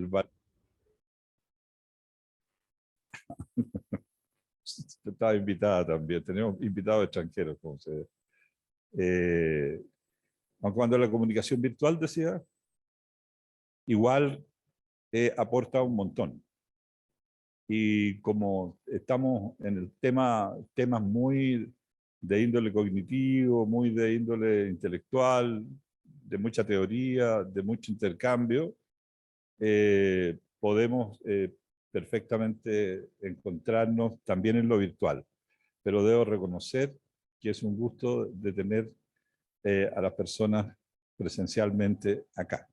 bar- estaba invitada también, tenemos invitados extranjeros, como se ve. Aun cuando la comunicación virtual, decía, igual aporta un montón. Y como estamos en el temas muy de índole cognitivo, muy de índole intelectual, de mucha teoría, de mucho intercambio, podemos perfectamente encontrarnos también en lo virtual. Pero debo reconocer que es un gusto de tener a las personas presencialmente acá.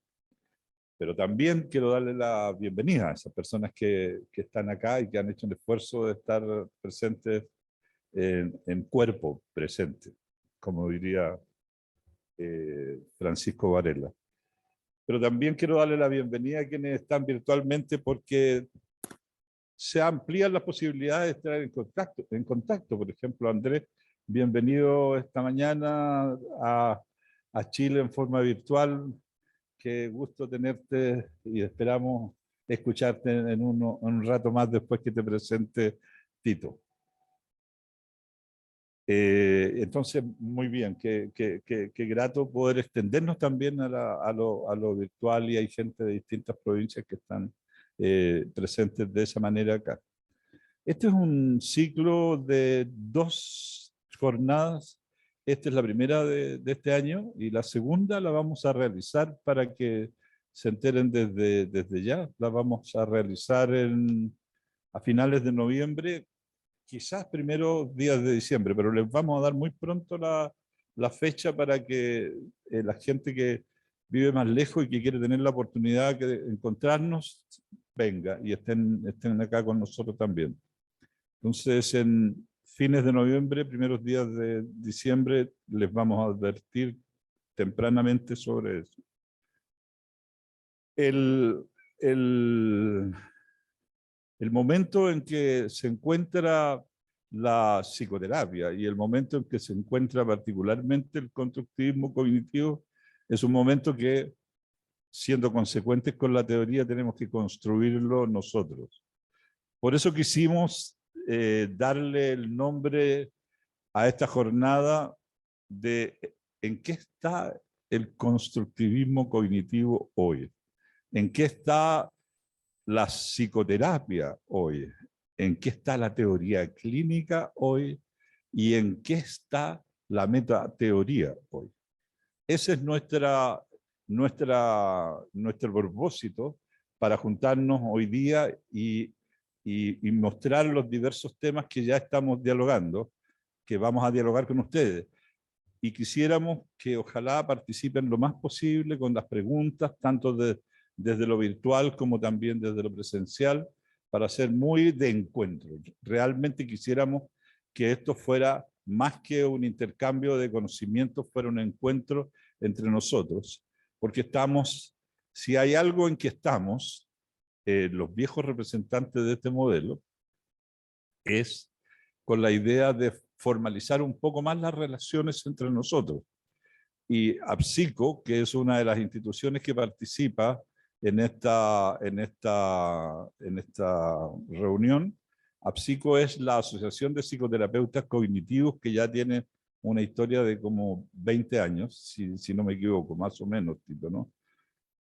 Pero también quiero darle la bienvenida a esas personas que están acá y que han hecho un esfuerzo de estar presentes en cuerpo presente, como diría Francisco Varela. Pero también quiero darle la bienvenida a quienes están virtualmente porque se amplían las posibilidades de estar en contacto. Por ejemplo, Andrés, bienvenido esta mañana a Chile en forma virtual. Qué gusto tenerte y esperamos escucharte en un rato más después que te presente Tito. Entonces, muy bien, qué grato poder extendernos también a lo virtual, y hay gente de distintas provincias que están presentes de esa manera acá. Este es un ciclo de 2 jornadas. Esta es la primera de este año y la segunda la vamos a realizar para que se enteren desde ya. La vamos a realizar a finales de noviembre, quizás primeros días de diciembre, pero les vamos a dar muy pronto la fecha para que la gente que vive más lejos y que quiere tener la oportunidad de encontrarnos, venga y estén acá con nosotros también. Entonces, en fines de noviembre, primeros días de diciembre, les vamos a advertir tempranamente sobre eso. El, el, el momento en que se encuentra la psicoterapia y el momento en que se encuentra particularmente el constructivismo cognitivo es un momento que, siendo consecuentes con la teoría, tenemos que construirlo nosotros. Por eso quisimos darle el nombre a esta jornada de en qué está el constructivismo cognitivo hoy, en qué está la psicoterapia hoy, en qué está la teoría clínica hoy y en qué está la metateoría hoy. Ese es nuestro propósito para juntarnos hoy día y mostrar los diversos temas que ya estamos dialogando, que vamos a dialogar con ustedes. Y quisiéramos que ojalá participen lo más posible con las preguntas, tanto desde lo virtual como también desde lo presencial, para ser muy de encuentro. Realmente quisiéramos que esto fuera más que un intercambio de conocimientos, fuera un encuentro entre nosotros, porque si hay algo en que estamos, los viejos representantes de este modelo, es con la idea de formalizar un poco más las relaciones entre nosotros. Y APSICO, que es una de las instituciones que participa en esta reunión, APSICO es la Asociación de Psicoterapeutas Cognitivos, que ya tiene una historia de como 20 años, si no me equivoco, más o menos, Tito, ¿no?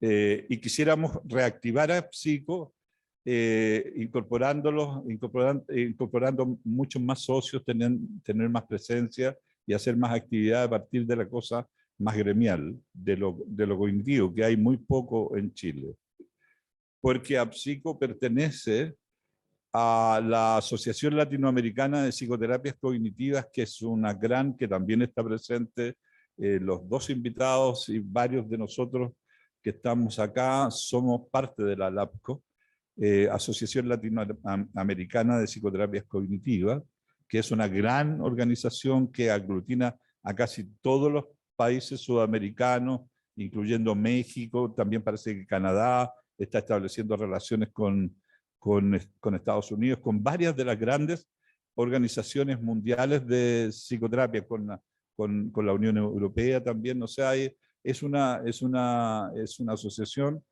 Y quisiéramos reactivar a APSICO, incorporando muchos más socios, tener más presencia y hacer más actividad a partir de la cosa más gremial, de lo cognitivo, que hay muy poco en Chile. Porque APSICO pertenece a la Asociación Latinoamericana de Psicoterapias Cognitivas, que es una gran, que también está presente, los 2 invitados y varios de nosotros que estamos acá somos parte de la LAPCO, Asociación Latinoamericana de Psicoterapias Cognitivas, que es una gran organización que aglutina a casi todos los países sudamericanos, incluyendo México, también parece que Canadá está estableciendo relaciones con Estados Unidos, con varias de las grandes organizaciones mundiales de psicoterapia, con la Unión Europea también. O sea, es una asociación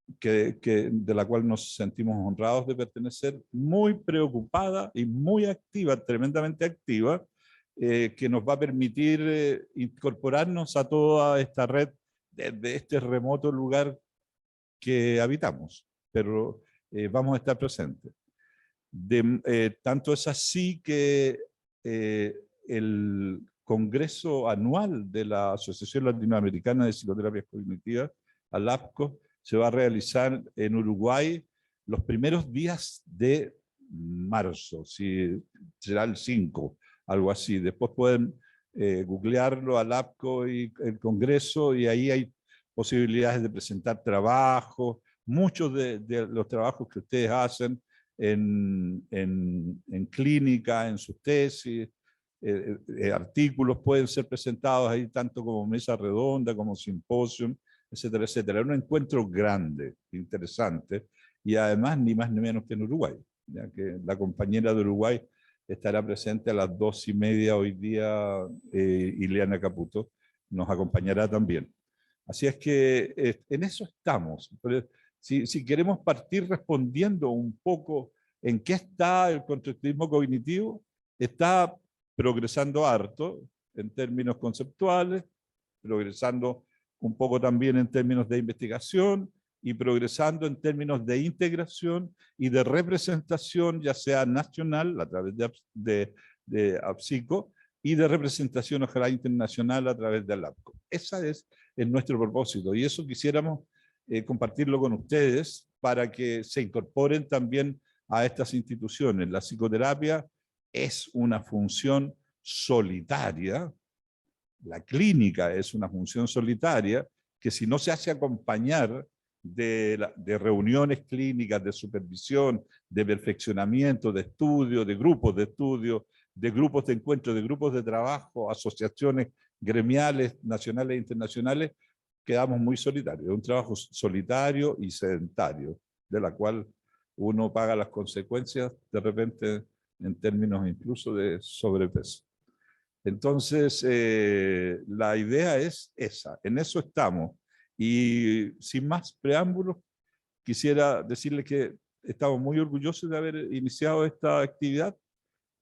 de la cual nos sentimos honrados de pertenecer, muy preocupada y muy activa, tremendamente activa, que nos va a permitir incorporarnos a toda esta red desde este remoto lugar que habitamos, pero vamos a estar presentes. Tanto es así que el Congreso Anual de la Asociación Latinoamericana de Psicoterapias Cognitivas, ALAPCO, se va a realizar en Uruguay los primeros días de marzo, si será el 5, algo así. Después pueden googlearlo, ALAPCO y el Congreso, y ahí hay posibilidades de presentar trabajos, muchos de los trabajos que ustedes hacen en clínica, en sus tesis, artículos pueden ser presentados ahí tanto como mesa redonda, como simposium, etcétera, etcétera. Es un encuentro grande, interesante, y además ni más ni menos que en Uruguay, ya que la compañera de Uruguay estará presente a las 2:30 hoy día, Ileana Caputo nos acompañará también. Así es que en eso estamos. Pero si queremos partir respondiendo un poco en qué está el constructivismo cognitivo, está progresando harto en términos conceptuales, progresando un poco también en términos de investigación y progresando en términos de integración y de representación, ya sea nacional a través de APSICO y de representación ojalá internacional a través de ALAPCO. Ese es nuestro propósito y eso quisiéramos compartirlo con ustedes para que se incorporen también a estas instituciones. La psicoterapia es una función solitaria, la clínica es una función solitaria que si no se hace acompañar de reuniones clínicas, de supervisión, de perfeccionamiento, de estudio, de grupos de estudio, de grupos de encuentro, de grupos de trabajo, asociaciones gremiales, nacionales e internacionales, quedamos muy solitarios. Es un trabajo solitario y sedentario, de la cual uno paga las consecuencias de repente en términos incluso de sobrepeso. Entonces, la idea es esa, en eso estamos. Y sin más preámbulos, quisiera decirles que estamos muy orgullosos de haber iniciado esta actividad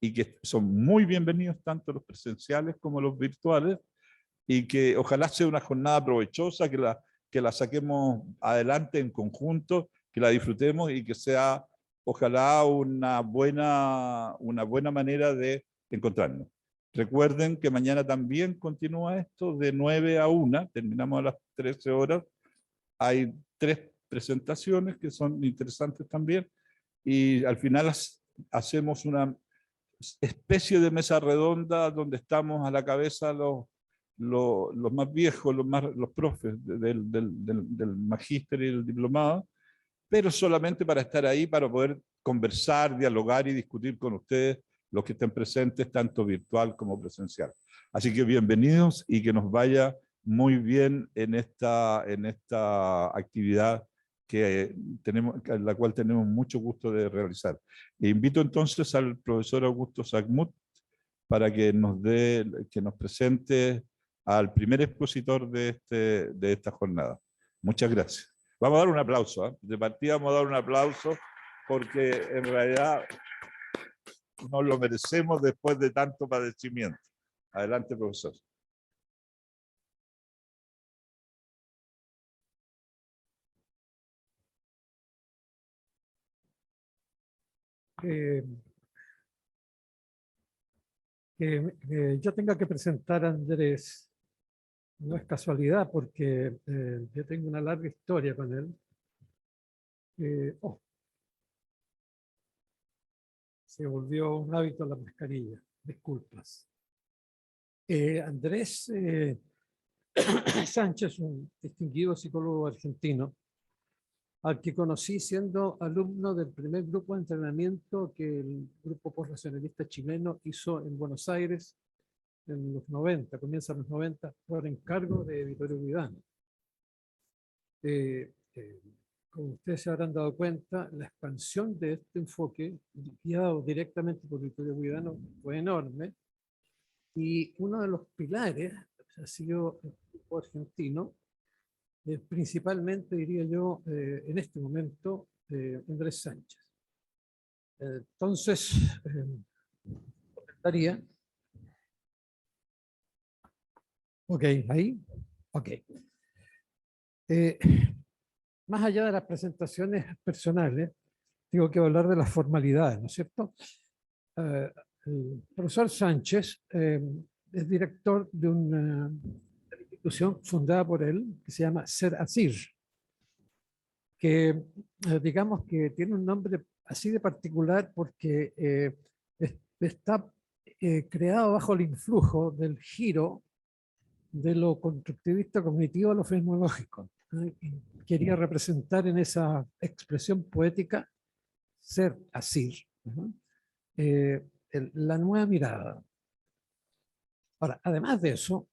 y que son muy bienvenidos tanto los presenciales como los virtuales y que ojalá sea una jornada provechosa, que la saquemos adelante en conjunto, que la disfrutemos y que sea ojalá una buena manera de encontrarnos. Recuerden que mañana también continúa esto de 9 a 1, terminamos a las 13 horas. Hay 3 presentaciones que son interesantes también y al final hacemos una especie de mesa redonda donde estamos a la cabeza los más viejos, los profes del magíster y del diplomado, pero solamente para estar ahí, para poder conversar, dialogar y discutir con ustedes, los que estén presentes, tanto virtual como presencial. Así que bienvenidos y que nos vaya muy bien en esta actividad en la cual tenemos mucho gusto de realizar. E invito entonces al profesor Augusto Sagmut para que nos presente al primer expositor de esta jornada. Muchas gracias. Vamos a dar un aplauso, ¿eh? De partida vamos a dar un aplauso porque en realidad nos lo merecemos después de tanto padecimiento. Adelante, profesor. Yo tenga que presentar a Andrés no es casualidad porque yo tengo una larga historia con él. Se volvió un hábito la mascarilla. Disculpas. Andrés Sánchez, un distinguido psicólogo argentino, al que conocí siendo alumno del primer grupo de entrenamiento que el grupo postracionalista chileno hizo en Buenos Aires en los 90, comienzan los 90, por encargo de Vittorio Guidano. Como ustedes se habrán dado cuenta, la expansión de este enfoque, guiado directamente por Vittorio Guidano, fue enorme, y uno de los pilares ha sido el grupo argentino, principalmente, diría yo, en este momento, Andrés Sánchez. Entonces, comentaría. Ok, ahí. Ok. Más allá de las presentaciones personales, tengo que hablar de las formalidades, ¿no es cierto? El profesor Sánchez es director de una institución fundada por él que se llama Ser Asir, que digamos que tiene un nombre así de particular porque está creado bajo el influjo del giro de lo constructivista cognitivo a lo fenomenológico. Quería representar en esa expresión poética Ser Asir, la nueva mirada. Ahora, además de eso,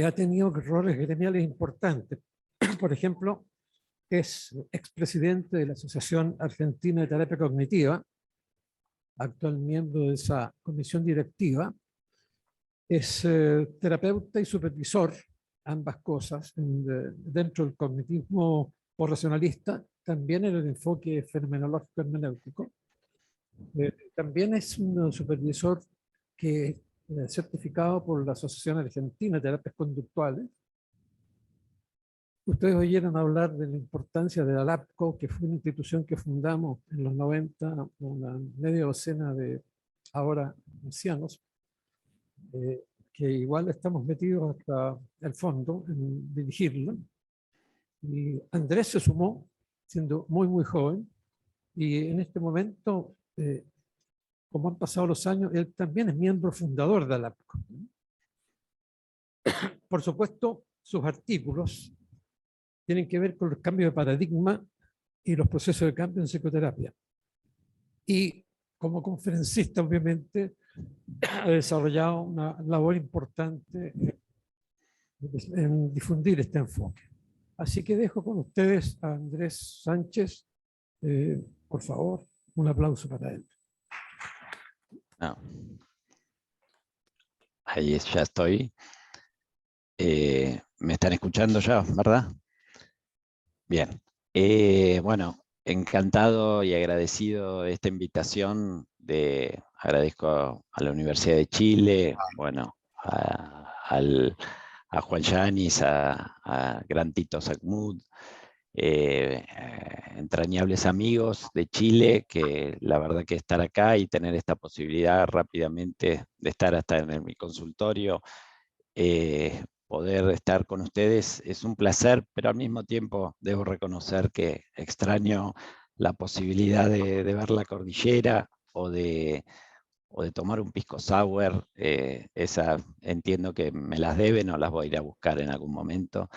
ha tenido roles gremiales importantes. Por ejemplo, es expresidente de la Asociación Argentina de Terapia Cognitiva, actual miembro de esa comisión directiva. Es terapeuta y supervisor, ambas cosas, dentro del cognitismo racionalista, también en el enfoque fenomenológico hermenéutico. También es un supervisor que es certificado por la Asociación Argentina de Terapias Conductuales. Ustedes oyeron hablar de la importancia de la LAPCO, que fue una institución que fundamos en los 90, una media docena de ahora ancianos, que igual estamos metidos hasta el fondo en dirigirla. Y Andrés se sumó, siendo muy, muy joven, y en este momento, como han pasado los años, él también es miembro fundador de la LAPCO. Por supuesto, sus artículos tienen que ver con los cambios de paradigma y los procesos de cambio en psicoterapia. Y como conferencista, obviamente, ha desarrollado una labor importante en difundir este enfoque. Así que dejo con ustedes a Andrés Sánchez. Por favor, un aplauso para él. No. Ahí ya estoy. ¿Me están escuchando ya, verdad? Bien. Bueno, encantado y agradecido de esta invitación. Agradezco a la Universidad de Chile, bueno, a Juan Yanis, a Gran Tito Sacmud, entrañables amigos de Chile, que la verdad que estar acá y tener esta posibilidad rápidamente de estar hasta en mi consultorio, poder estar con ustedes es un placer, pero al mismo tiempo debo reconocer que extraño la posibilidad de ver la cordillera o de tomar un pisco sour. Esa entiendo que me las deben o las voy a ir a buscar en algún momento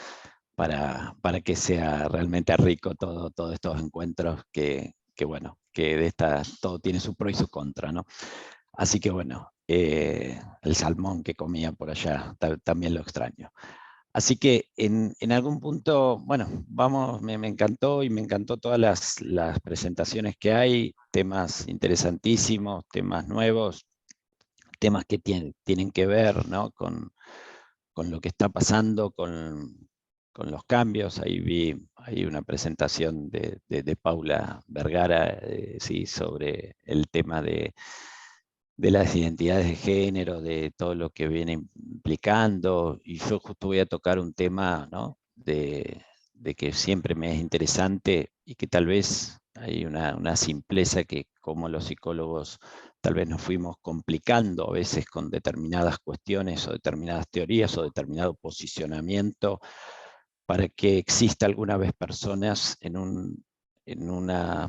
para que sea realmente rico todos estos encuentros que bueno, que de todo tiene su pro y su contra, ¿no? Así que bueno, el salmón que comía por allá también lo extraño. Así que en algún punto, bueno, vamos, me encantó y me encantó todas las presentaciones que hay, temas interesantísimos, temas nuevos, temas que tienen que ver, ¿no?, con lo que está pasando, con los cambios. Ahí vi una presentación de Paula Vergara, sí, sobre el tema de las identidades de género, de todo lo que viene implicando, y yo justo voy a tocar un tema, ¿no?, de que siempre me es interesante y que tal vez hay una simpleza que como los psicólogos tal vez nos fuimos complicando a veces con determinadas cuestiones o determinadas teorías o determinado posicionamiento para que exista alguna vez personas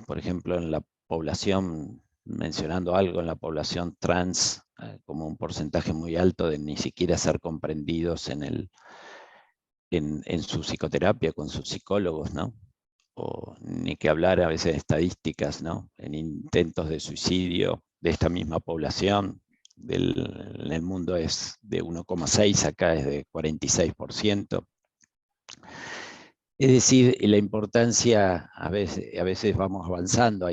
por ejemplo, en la población, mencionando algo en la población trans, como un porcentaje muy alto de ni siquiera ser comprendidos en su psicoterapia con sus psicólogos, ¿no? O ni que hablar a veces de estadísticas, ¿no?, en intentos de suicidio de esta misma población. En el mundo es de 1,6, acá es de 46%. Es decir, la importancia, a veces vamos avanzando.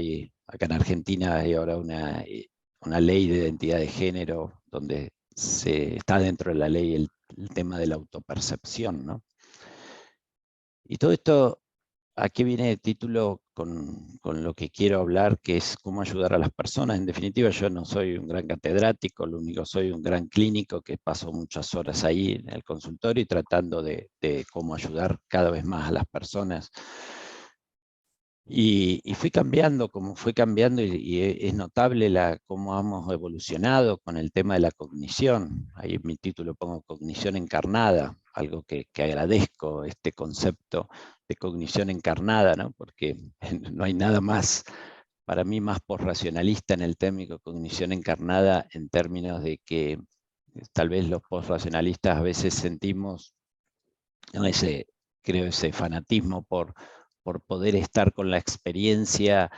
Acá en Argentina hay ahora una ley de identidad de género donde está dentro de la ley el tema de la autopercepción, ¿no? Y todo esto, ¿a qué viene el título con lo que quiero hablar, que es cómo ayudar a las personas? En definitiva, yo no soy un gran catedrático, lo único soy un gran clínico que paso muchas horas ahí en el consultorio y tratando de cómo ayudar cada vez más a las personas. Y fui cambiando, como fue cambiando, y es notable cómo hemos evolucionado con el tema de la cognición. Ahí en mi título pongo cognición encarnada, algo que agradezco, este concepto de cognición encarnada, ¿no? Porque no hay nada más, para mí, más posracionalista en el término cognición encarnada, en términos de que tal vez los posracionalistas a veces sentimos, ¿no?, ese fanatismo por poder estar con la experiencia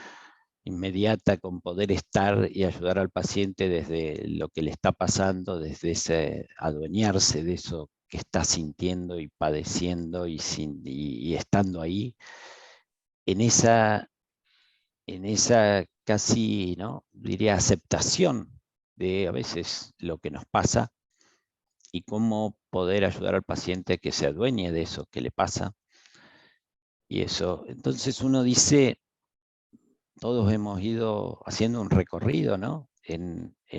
inmediata, con poder estar y ayudar al paciente desde lo que le está pasando, desde ese adueñarse de eso que está sintiendo y padeciendo y estando ahí, en esa casi, ¿no?, diría, aceptación de a veces lo que nos pasa y cómo poder ayudar al paciente a que se adueñe de eso que le pasa. Y eso, entonces uno dice, todos hemos ido haciendo un recorrido, ¿no?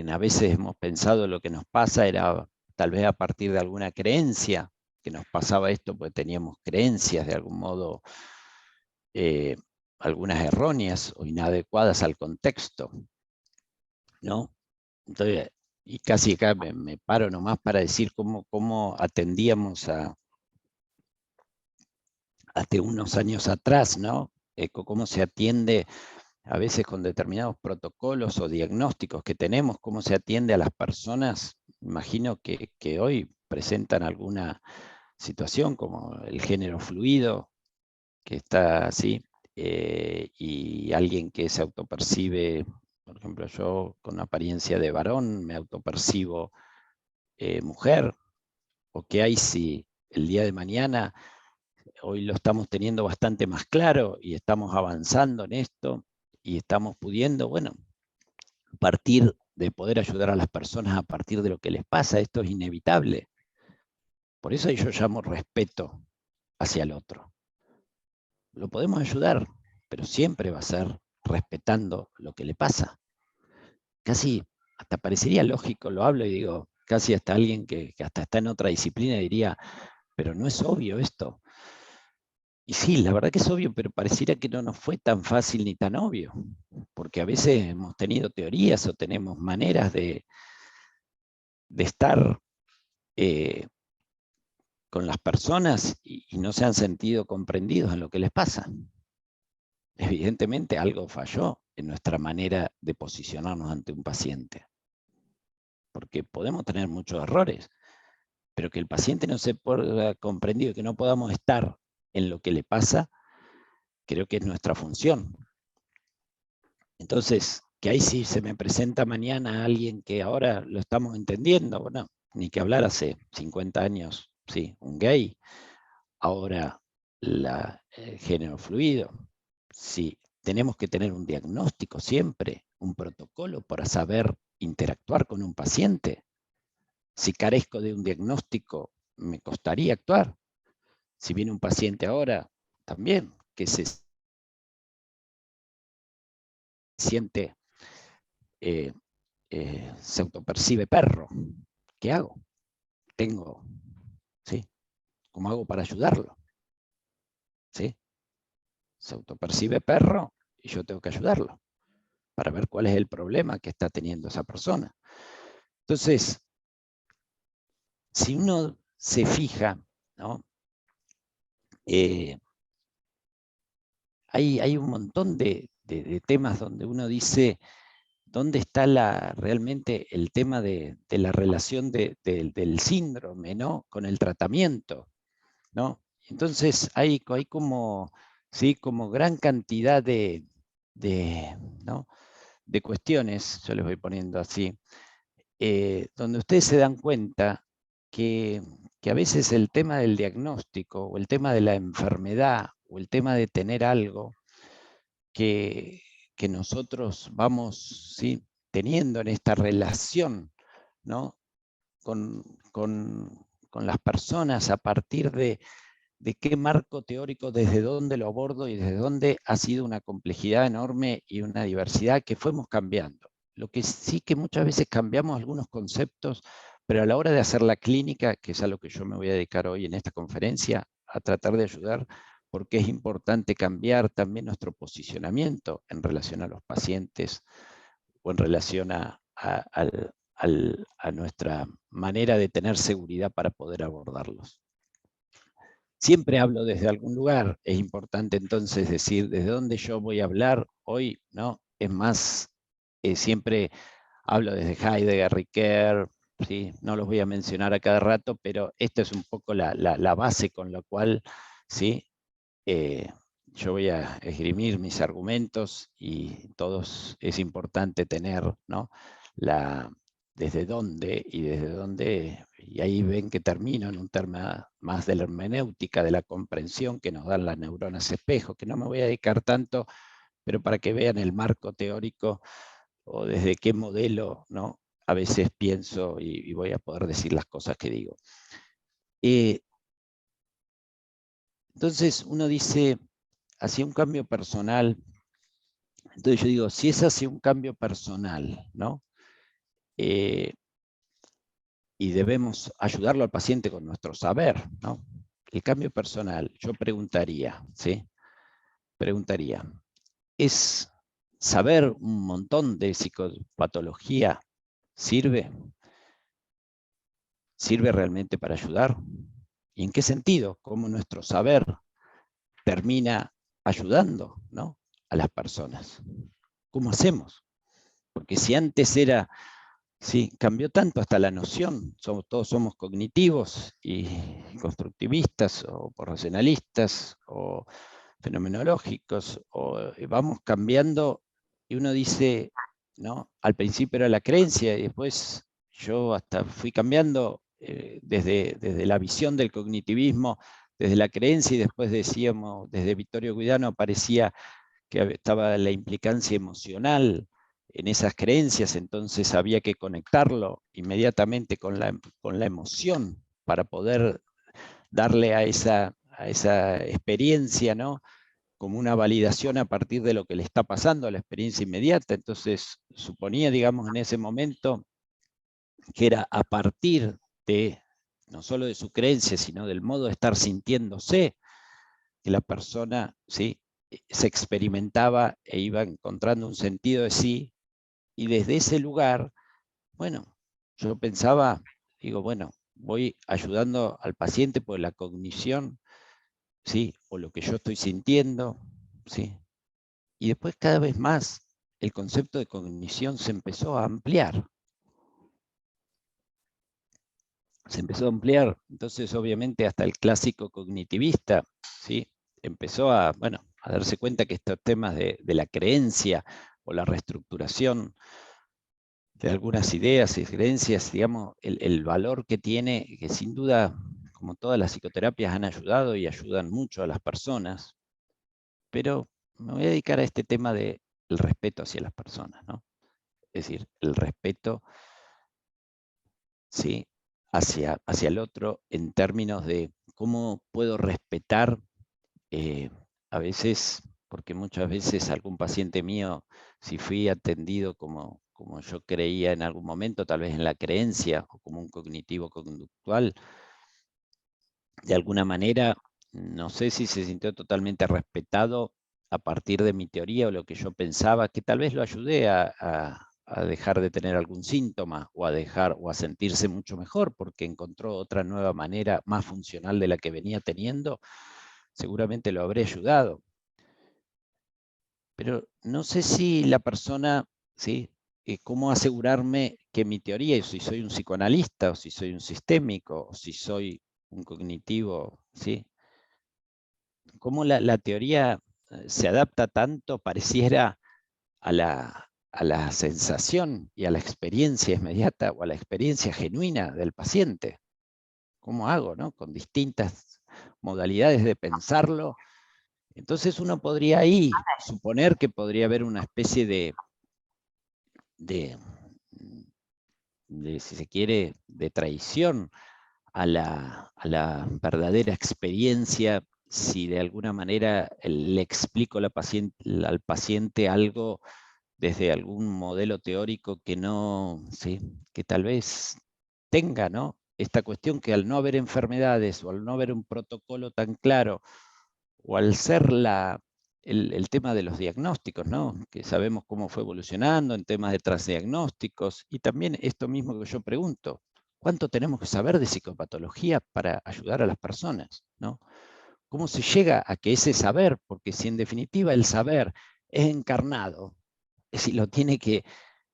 A veces hemos pensado lo que nos pasa era tal vez a partir de alguna creencia, que nos pasaba esto porque teníamos creencias de algún modo, algunas erróneas o inadecuadas al contexto, ¿no? Entonces, y casi acá me paro nomás para decir cómo atendíamos hace unos años atrás, ¿no? Cómo se atiende a veces con determinados protocolos o diagnósticos que tenemos, cómo se atiende a las personas. Imagino que hoy presentan alguna situación como el género fluido, que está así, y alguien que se autopercibe, por ejemplo, yo con apariencia de varón me autopercibo mujer, o qué hay si el día de mañana, hoy lo estamos teniendo bastante más claro y estamos avanzando en esto y estamos pudiendo, bueno, partir de poder ayudar a las personas a partir de lo que les pasa. Esto es inevitable. Por eso yo llamo respeto hacia el otro. Lo podemos ayudar, pero siempre va a ser respetando lo que le pasa. Casi hasta parecería lógico, lo hablo y digo, casi hasta alguien que hasta está en otra disciplina diría, pero no es obvio esto. Y sí, la verdad que es obvio, pero pareciera que no nos fue tan fácil ni tan obvio, porque a veces hemos tenido teorías o tenemos maneras de estar con las personas y no se han sentido comprendidos en lo que les pasa. Evidentemente algo falló en nuestra manera de posicionarnos ante un paciente, porque podemos tener muchos errores, pero que el paciente no se pueda comprendido, que no podamos estar en lo que le pasa, creo que es nuestra función. Entonces, que ahí sí se me presenta mañana alguien que ahora lo estamos entendiendo, bueno, ni que hablar hace 50 años, sí, un gay, ahora el género fluido. Sí, tenemos que tener un diagnóstico siempre, un protocolo para saber interactuar con un paciente. Si carezco de un diagnóstico, me costaría actuar. Si viene un paciente ahora, también, que se siente, se autopercibe perro, ¿qué hago? ¿Sí? ¿Cómo hago para ayudarlo? ¿Sí? Se autopercibe perro y yo tengo que ayudarlo para ver cuál es el problema que está teniendo esa persona. Entonces, si uno se fija, ¿no? Hay un montón de temas donde uno dice, ¿dónde está realmente el tema de la relación del síndrome, ¿no?, con el tratamiento, ¿no? Entonces hay como, ¿sí?, como gran cantidad ¿no?, de cuestiones, yo les voy poniendo así, donde ustedes se dan cuenta que a veces el tema del diagnóstico o el tema de la enfermedad o el tema de tener algo que nosotros vamos, ¿sí?, teniendo en esta relación, ¿no?, con las personas a partir de de qué marco teórico, desde dónde lo abordo y desde dónde ha sido una complejidad enorme y una diversidad que fuimos cambiando. Lo que sí que muchas veces cambiamos algunos conceptos, pero a la hora de hacer la clínica, que es a lo que yo me voy a dedicar hoy en esta conferencia, a tratar de ayudar, porque es importante cambiar también nuestro posicionamiento en relación a los pacientes o en relación a nuestra manera de tener seguridad para poder abordarlos. Siempre hablo desde algún lugar, es importante entonces decir desde dónde yo voy a hablar hoy, ¿no? Es más, siempre hablo desde Heidegger, Ricoeur, ¿sí? No los voy a mencionar a cada rato, pero esta es un poco la base con la cual, ¿sí? Yo voy a esgrimir mis argumentos y todos es importante tener, ¿no? Desde dónde, y ahí ven que termino en un tema más de la hermenéutica, de la comprensión que nos dan las neuronas espejo, que no me voy a dedicar tanto, pero para que vean el marco teórico o desde qué modelo, ¿no? A veces pienso y voy a poder decir las cosas que digo. Entonces uno dice, hacia un cambio personal, entonces yo digo, si es hacia un cambio personal, ¿no? Y debemos ayudarlo al paciente con nuestro saber, ¿no? El cambio personal, yo preguntaría, ¿sí? Preguntaría, ¿es saber un montón de psicopatología sirve? ¿Sirve realmente para ayudar? ¿Y en qué sentido? ¿Cómo nuestro saber termina ayudando, ¿no? A las personas? ¿Cómo hacemos? Porque si antes era, sí, cambió tanto hasta la noción, todos somos cognitivos y constructivistas o racionalistas o fenomenológicos, o vamos cambiando y uno dice, ¿no? Al principio era la creencia y después yo hasta fui cambiando desde la visión del cognitivismo, desde la creencia y después decíamos, desde Vittorio Guidano aparecía que estaba la implicancia emocional en esas creencias, entonces había que conectarlo inmediatamente con la emoción para poder darle a esa experiencia, ¿no? Como una validación a partir de lo que le está pasando a la experiencia inmediata. Entonces suponía, digamos, en ese momento que era a partir de, no solo de su creencia, sino del modo de estar sintiéndose, que la persona, ¿sí?, se experimentaba e iba encontrando un sentido de sí, y desde ese lugar, bueno, yo pensaba, digo, bueno, voy ayudando al paciente por la cognición, ¿sí?, o lo que yo estoy sintiendo, ¿sí? Y después cada vez más el concepto de cognición se empezó a ampliar. Se empezó a ampliar, entonces obviamente hasta el clásico cognitivista, ¿sí?, empezó a, bueno, a darse cuenta que estos temas de la creencia o la reestructuración de algunas ideas y creencias, digamos, el valor que tiene, que sin duda, como todas las psicoterapias, han ayudado y ayudan mucho a las personas, pero me voy a dedicar a este tema del respeto hacia las personas, ¿no? Es decir, el respeto, ¿sí?, hacia el otro en términos de cómo puedo respetar, a veces, porque muchas veces algún paciente mío, si fui atendido como yo creía en algún momento, tal vez en la creencia o como un cognitivo conductual, de alguna manera, no sé si se sintió totalmente respetado a partir de mi teoría o lo que yo pensaba, que tal vez lo ayudé a dejar de tener algún síntoma o a sentirse mucho mejor porque encontró otra nueva manera más funcional de la que venía teniendo, seguramente lo habré ayudado. Pero no sé si la persona, ¿sí?, cómo asegurarme que mi teoría, y si soy un psicoanalista, o si soy un sistémico, o si soy un cognitivo, ¿sí?, cómo la teoría se adapta tanto, pareciera, a la sensación y a la experiencia inmediata o a la experiencia genuina del paciente. ¿Cómo hago, no? Con distintas modalidades de pensarlo. Entonces uno podría ahí suponer que podría haber una especie de, si se quiere, de traición a la verdadera experiencia si de alguna manera le explico al paciente algo desde algún modelo teórico que no, ¿sí? Que tal vez tenga, ¿no?, esta cuestión que al no haber enfermedades o al no haber un protocolo tan claro o al ser el tema de los diagnósticos, ¿no?, que sabemos cómo fue evolucionando en temas de transdiagnósticos, y también esto mismo que yo pregunto, ¿cuánto tenemos que saber de psicopatología para ayudar a las personas, ¿no? ¿Cómo se llega a que ese saber, porque si en definitiva el saber es encarnado, es decir, lo tiene que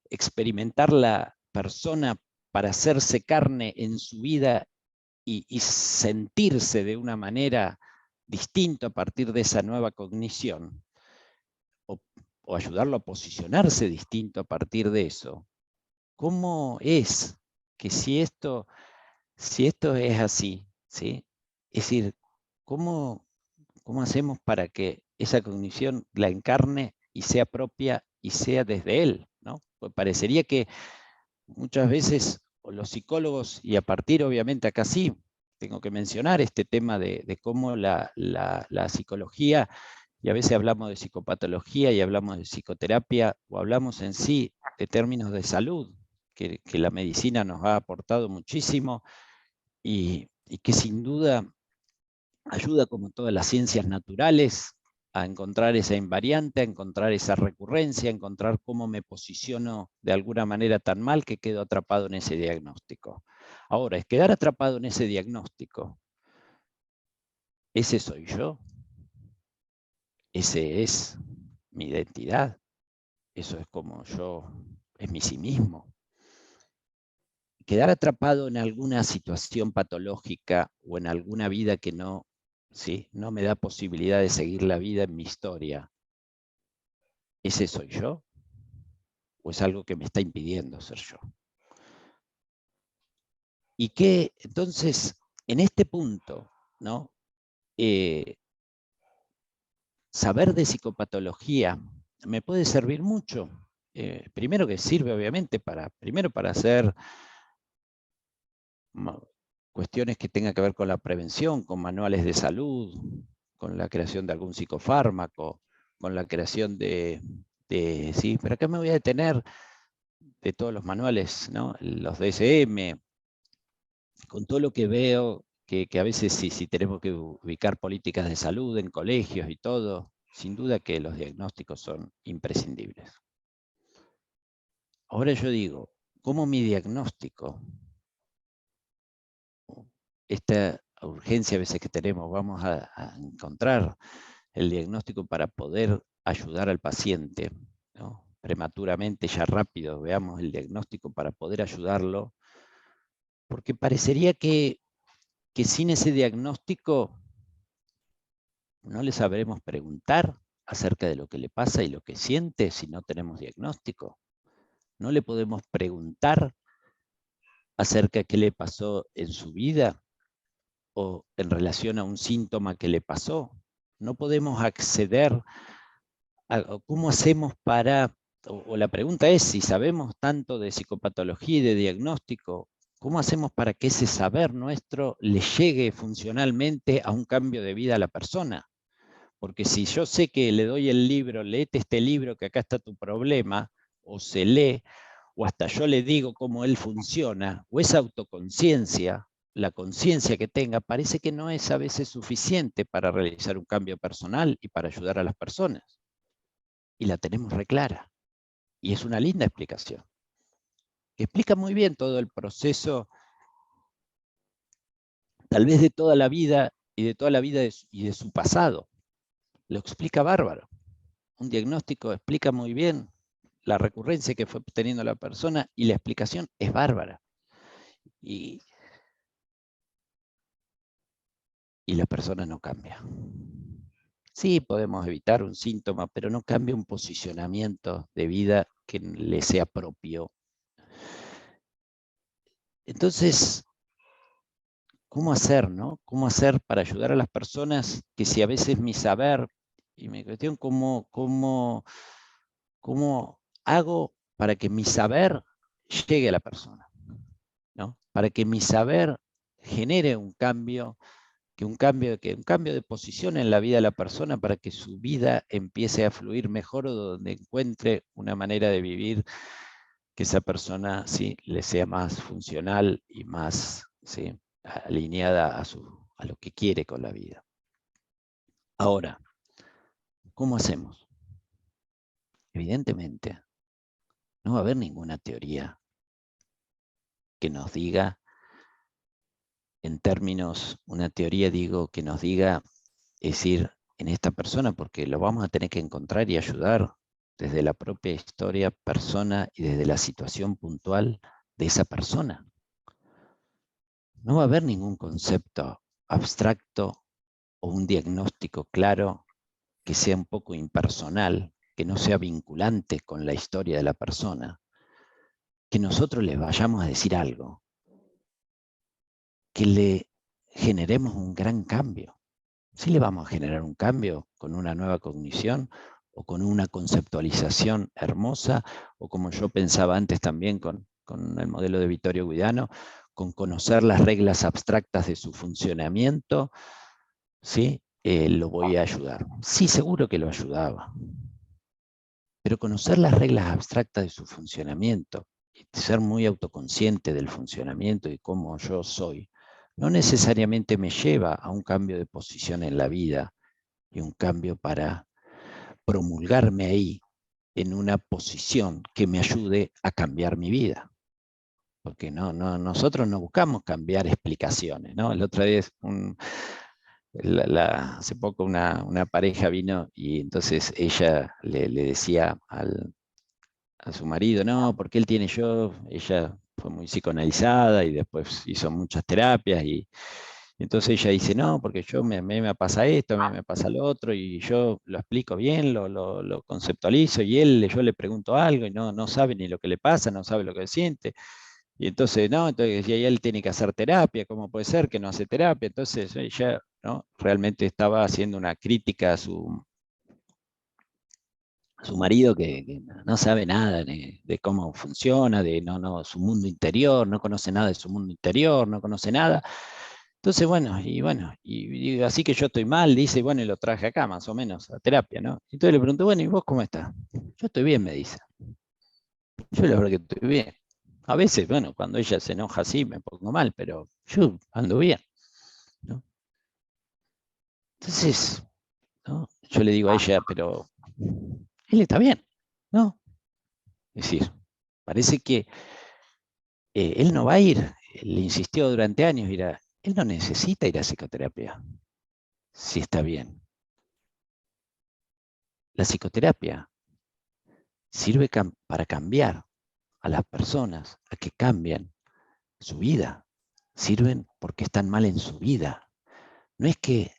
experimentar la persona para hacerse carne en su vida y sentirse de una manera distinta a partir de esa nueva cognición, o ayudarlo a posicionarse distinto a partir de eso? ¿Cómo es que si esto es así, ¿sí? Es decir, ¿cómo hacemos para que esa cognición la encarne y sea propia y sea desde él, ¿no? Pues parecería que muchas veces los psicólogos, y a partir obviamente acá sí, tengo que mencionar este tema de cómo la psicología, y a veces hablamos de psicopatología y hablamos de psicoterapia, o hablamos en sí de términos de salud, que la medicina nos ha aportado muchísimo y que sin duda ayuda, como todas las ciencias naturales, a encontrar esa invariante, a encontrar esa recurrencia, a encontrar cómo me posiciono de alguna manera tan mal que quedo atrapado en ese diagnóstico. Ahora, es quedar atrapado en ese diagnóstico. ¿Ese soy yo? ¿Ese es mi identidad? ¿Eso es como yo, es mi sí mismo? Quedar atrapado en alguna situación patológica o en alguna vida que no, ¿sí?, no me da posibilidad de seguir la vida en mi historia. ¿Ese soy yo? ¿O es algo que me está impidiendo ser yo? Y que entonces, en este punto, ¿no?, saber de psicopatología me puede servir mucho. Primero que sirve obviamente primero para hacer cuestiones que tengan que ver con la prevención, con manuales de salud, con la creación de algún psicofármaco, con la creación sí, pero acá me voy a detener de todos los manuales, ¿no?, los DSM, con todo lo que veo, que a veces si tenemos que ubicar políticas de salud en colegios y todo, sin duda que los diagnósticos son imprescindibles. Ahora yo digo, ¿cómo mi diagnóstico, esta urgencia a veces que tenemos, vamos a encontrar el diagnóstico para poder ayudar al paciente, ¿no?, prematuramente, ya rápido, veamos el diagnóstico para poder ayudarlo? Porque parecería que sin ese diagnóstico no le sabremos preguntar acerca de lo que le pasa y lo que siente si no tenemos diagnóstico. No le podemos preguntar acerca de qué le pasó en su vida o en relación a un síntoma que le pasó. No podemos acceder a cómo hacemos para, o la pregunta es, si sabemos tanto de psicopatología y de diagnóstico, ¿cómo hacemos para que ese saber nuestro le llegue funcionalmente a un cambio de vida a la persona? Porque si yo sé que le doy el libro, léete este libro que acá está tu problema, o se lee, o hasta yo le digo cómo él funciona, o esa autoconciencia, la conciencia que tenga, parece que no es a veces suficiente para realizar un cambio personal y para ayudar a las personas. Y la tenemos reclara. Y es una linda explicación. Explica muy bien todo el proceso, tal vez de toda la vida y de toda la vida y de su pasado. Lo explica bárbaro. Un diagnóstico explica muy bien la recurrencia que fue teniendo la persona y la explicación es bárbara. Y la persona no cambia. Sí, podemos evitar un síntoma, pero no cambia un posicionamiento de vida que le sea propio. Entonces, ¿cómo hacer, no? ¿Cómo hacer para ayudar a las personas que si a veces mi saber, y me cuestión cómo hago para que mi saber llegue a la persona, ¿no? Para que mi saber genere un cambio, que un cambio de posición en la vida de la persona para que su vida empiece a fluir mejor, o donde encuentre una manera de vivir que esa persona sí le sea más funcional y más sí, alineada a lo que quiere con la vida. Ahora, ¿cómo hacemos? Evidentemente, no va a haber ninguna teoría que nos diga, en términos, una teoría digo, que nos diga, es decir, en esta persona, porque lo vamos a tener que encontrar y ayudar desde la propia historia, persona, y desde la situación puntual de esa persona. No va a haber ningún concepto abstracto o un diagnóstico claro que sea un poco impersonal, que no sea vinculante con la historia de la persona, que nosotros le vayamos a decir algo, que le generemos un gran cambio. Sí le vamos a generar un cambio con una nueva cognición, o con una conceptualización hermosa, o como yo pensaba antes también con el modelo de Vittorio Guidano, con conocer las reglas abstractas de su funcionamiento, ¿sí? Lo voy a ayudar. Sí, seguro que lo ayudaba. Pero conocer las reglas abstractas de su funcionamiento, y ser muy autoconsciente del funcionamiento y cómo yo soy, no necesariamente me lleva a un cambio de posición en la vida, y un cambio para promulgarme ahí en una posición que me ayude a cambiar mi vida. Porque nosotros no buscamos cambiar explicaciones, ¿no? El otro día hace poco una pareja vino, y entonces ella le decía a su marido, no, porque él tiene ella fue muy psicoanalizada y después hizo muchas terapias, y entonces ella dice, no, porque a mí me pasa esto, a mí me pasa lo otro, y yo lo explico bien, lo conceptualizo, y yo le pregunto algo y no sabe ni lo que le pasa, no sabe lo que siente. Y entonces, no, entonces y ahí él tiene que hacer terapia, ¿cómo puede ser que no hace terapia? Entonces ella, ¿no?, realmente estaba haciendo una crítica a su marido, que no sabe nada de cómo funciona, su mundo interior, no conoce nada de su mundo interior, no conoce nada. Entonces, y así que yo estoy mal, dice, bueno, y lo traje acá más o menos a terapia, ¿no? Entonces le pregunto, bueno, ¿y vos cómo estás? Yo estoy bien, me dice. Yo la verdad que estoy bien. A veces, bueno, cuando ella se enoja así me pongo mal, pero yo ando bien, ¿no? Entonces, ¿no?, yo le digo a ella, pero él está bien, ¿no? Es decir, parece que él no va a ir, le insistió durante años, él no necesita ir a psicoterapia si está bien. La psicoterapia sirve para cambiar a las personas, a que cambien su vida. Sirven porque están mal en su vida. No es que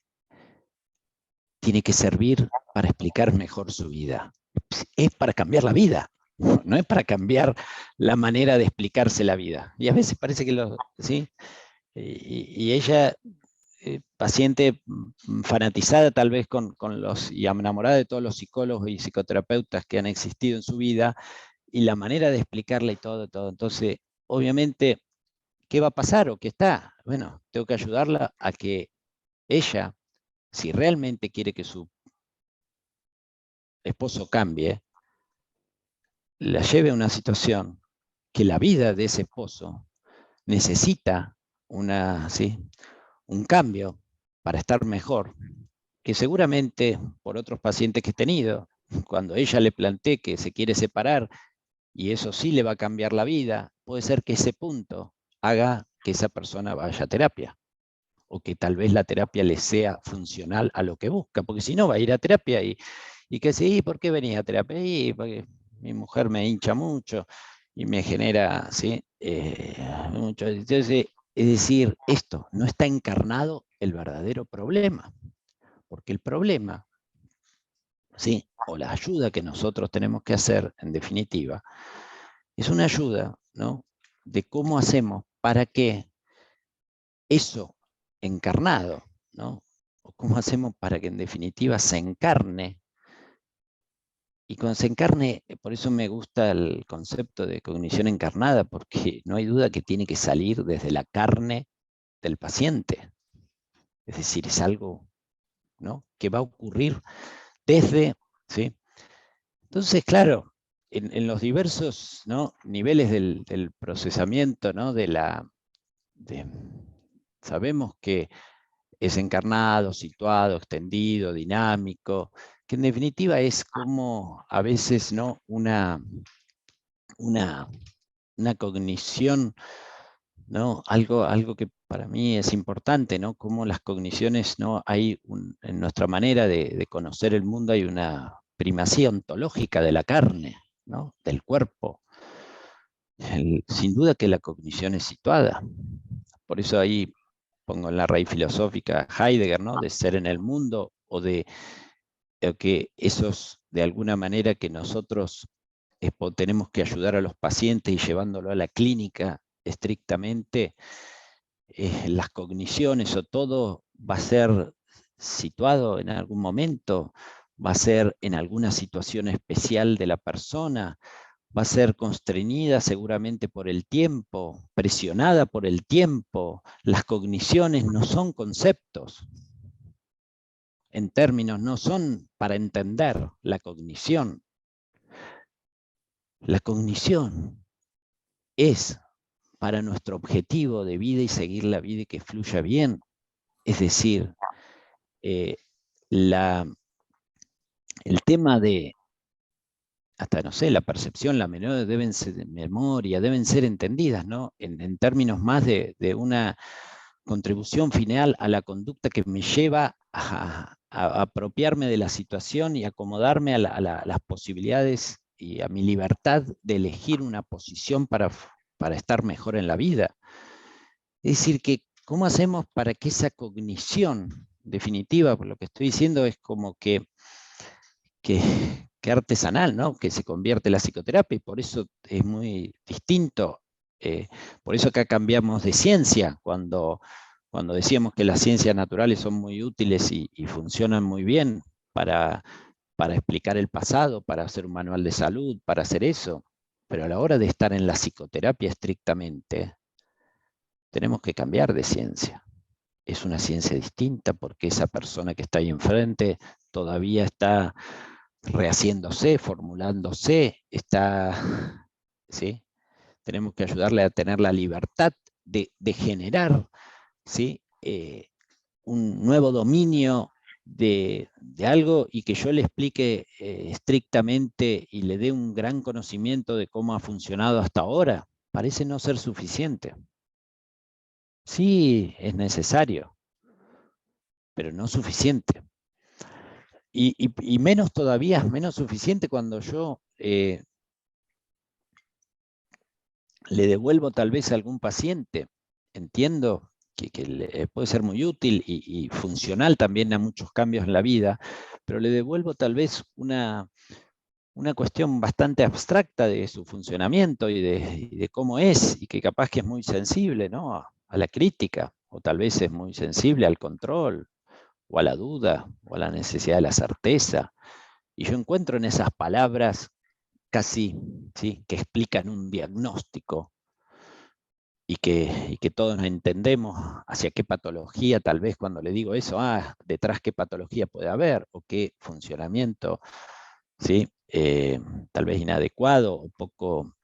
tiene que servir para explicar mejor su vida. Es para cambiar la vida. No es para cambiar la manera de explicarse la vida. Y a veces parece que ¿sí? Y ella, paciente fanatizada tal vez y enamorada de todos los psicólogos y psicoterapeutas que han existido en su vida, y la manera de explicarla y todo. Entonces, obviamente, ¿qué va a pasar o qué está? Bueno, tengo que ayudarla a que ella, si realmente quiere que su esposo cambie, la lleve a una situación que la vida de ese esposo necesita un cambio para estar mejor, que seguramente por otros pacientes que he tenido, cuando ella le plantee que se quiere separar, y eso sí le va a cambiar la vida, puede ser que ese punto haga que esa persona vaya a terapia, o que tal vez la terapia le sea funcional a lo que busca, porque si no va a ir a terapia y que sí, ¿por qué venís a terapia? Y porque mi mujer me hincha mucho y me genera, ¿sí?, mucho. Entonces, es decir, esto no está encarnado el verdadero problema, porque el problema, ¿sí?, o la ayuda que nosotros tenemos que hacer, en definitiva, es una ayuda, ¿no?, de cómo hacemos para que eso encarnado, ¿no?, o cómo hacemos para que en definitiva se encarne. Y cuando se encarne, por eso me gusta el concepto de cognición encarnada, porque no hay duda que tiene que salir desde la carne del paciente. Es decir, es algo, ¿no?, que va a ocurrir desde, ¿sí? Entonces, claro, en los diversos, ¿no?, niveles del procesamiento, ¿no?, sabemos que es encarnado, situado, extendido, dinámico, que en definitiva es como a veces, ¿no?, una cognición, ¿no?, algo que para mí es importante, ¿no?, como las cogniciones, ¿no?, en nuestra manera de conocer el mundo hay una primacía ontológica de la carne, ¿no?, del cuerpo. Sin duda que la cognición es situada. Por eso ahí pongo en la raíz filosófica Heidegger, ¿no?, de ser en el mundo, o de que esos, de alguna manera, que nosotros tenemos que ayudar a los pacientes y llevándolo a la clínica estrictamente, las cogniciones o todo va a ser situado en algún momento, va a ser en alguna situación especial de la persona, va a ser constreñida seguramente por el tiempo, presionada por el tiempo. Las cogniciones no son conceptos, en términos, no son para entender la cognición. La cognición es para nuestro objetivo de vida y seguir la vida y que fluya bien. Es decir, el tema de, hasta no sé, la percepción, la deben ser de memoria, deben ser entendidas, ¿no?, en términos más de una contribución final a la conducta que me lleva a apropiarme de la situación y acomodarme a las posibilidades y a mi libertad de elegir una posición para estar mejor en la vida. Es decir, que ¿cómo hacemos para que esa cognición definitiva, por lo que estoy diciendo, es como que artesanal, ¿no?, que se convierte en la psicoterapia, y por eso es muy distinto. Por eso acá cambiamos de ciencia, cuando decíamos que las ciencias naturales son muy útiles y funcionan muy bien para explicar el pasado, para hacer un manual de salud, para hacer eso, pero a la hora de estar en la psicoterapia estrictamente, tenemos que cambiar de ciencia. Es una ciencia distinta porque esa persona que está ahí enfrente todavía está rehaciéndose, formulándose, ¿sí? Tenemos que ayudarle a tener la libertad de generar, ¿sí?, un nuevo dominio de algo, y que yo le explique estrictamente y le dé un gran conocimiento de cómo ha funcionado hasta ahora, parece no ser suficiente. Sí, es necesario, pero no suficiente. Y menos todavía, menos suficiente cuando yo le devuelvo tal vez a algún paciente. Entiendo que puede ser muy útil y funcional también a muchos cambios en la vida, pero le devuelvo tal vez una cuestión bastante abstracta de su funcionamiento y de cómo es, y que capaz que es muy sensible, ¿no?, a la crítica, o tal vez es muy sensible al control, o a la duda, o a la necesidad de la certeza. Y yo encuentro en esas palabras casi, ¿sí?, que explican un diagnóstico, y que todos entendemos hacia qué patología, tal vez cuando le digo eso, detrás qué patología puede haber, o qué funcionamiento, ¿sí?, tal vez inadecuado o poco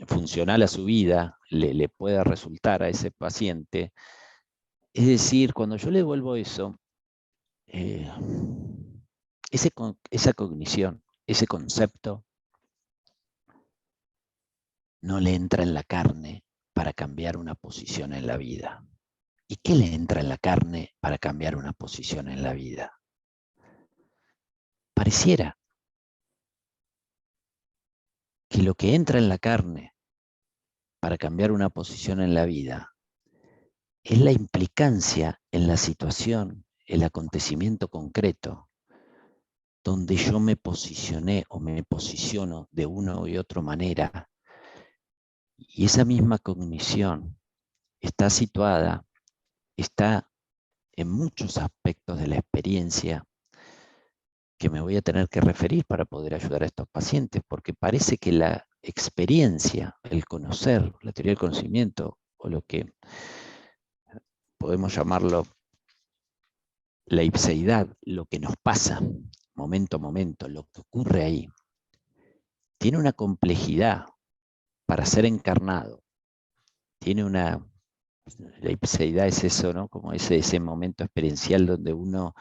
funcional a su vida le pueda resultar a ese paciente. Es decir, cuando yo le devuelvo eso, esa cognición, ese concepto, no le entra en la carne para cambiar una posición en la vida. ¿Y qué le entra en la carne para cambiar una posición en la vida? Pareciera que lo que entra en la carne para cambiar una posición en la vida es la implicancia en la situación, el acontecimiento concreto, donde yo me posicioné o me posiciono de una u otra manera, y esa misma cognición está situada, está en muchos aspectos de la experiencia que me voy a tener que referir para poder ayudar a estos pacientes, porque parece que la experiencia, el conocer, la teoría del conocimiento, o lo que podemos llamarlo la ipseidad, lo que nos pasa momento a momento, lo que ocurre ahí, tiene una complejidad para ser encarnado. Tiene una... La ipseidad es eso, ¿no? Como ese momento experiencial donde uno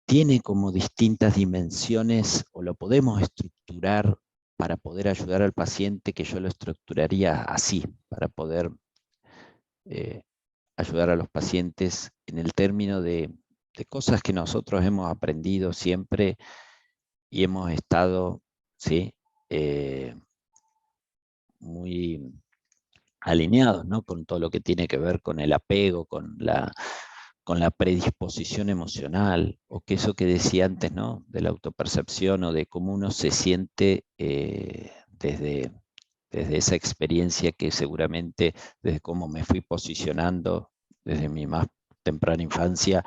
tiene como distintas dimensiones, o lo podemos estructurar para poder ayudar al paciente, que yo lo estructuraría así, para poder ayudar a los pacientes en el término de cosas que nosotros hemos aprendido siempre y hemos estado, ¿sí? Muy alineados, ¿no? Con todo lo que tiene que ver con el apego, con la predisposición emocional, o que eso que decía antes, ¿no? De la autopercepción, o de cómo uno se siente desde esa experiencia, que seguramente desde cómo me fui posicionando desde mi más temprana infancia,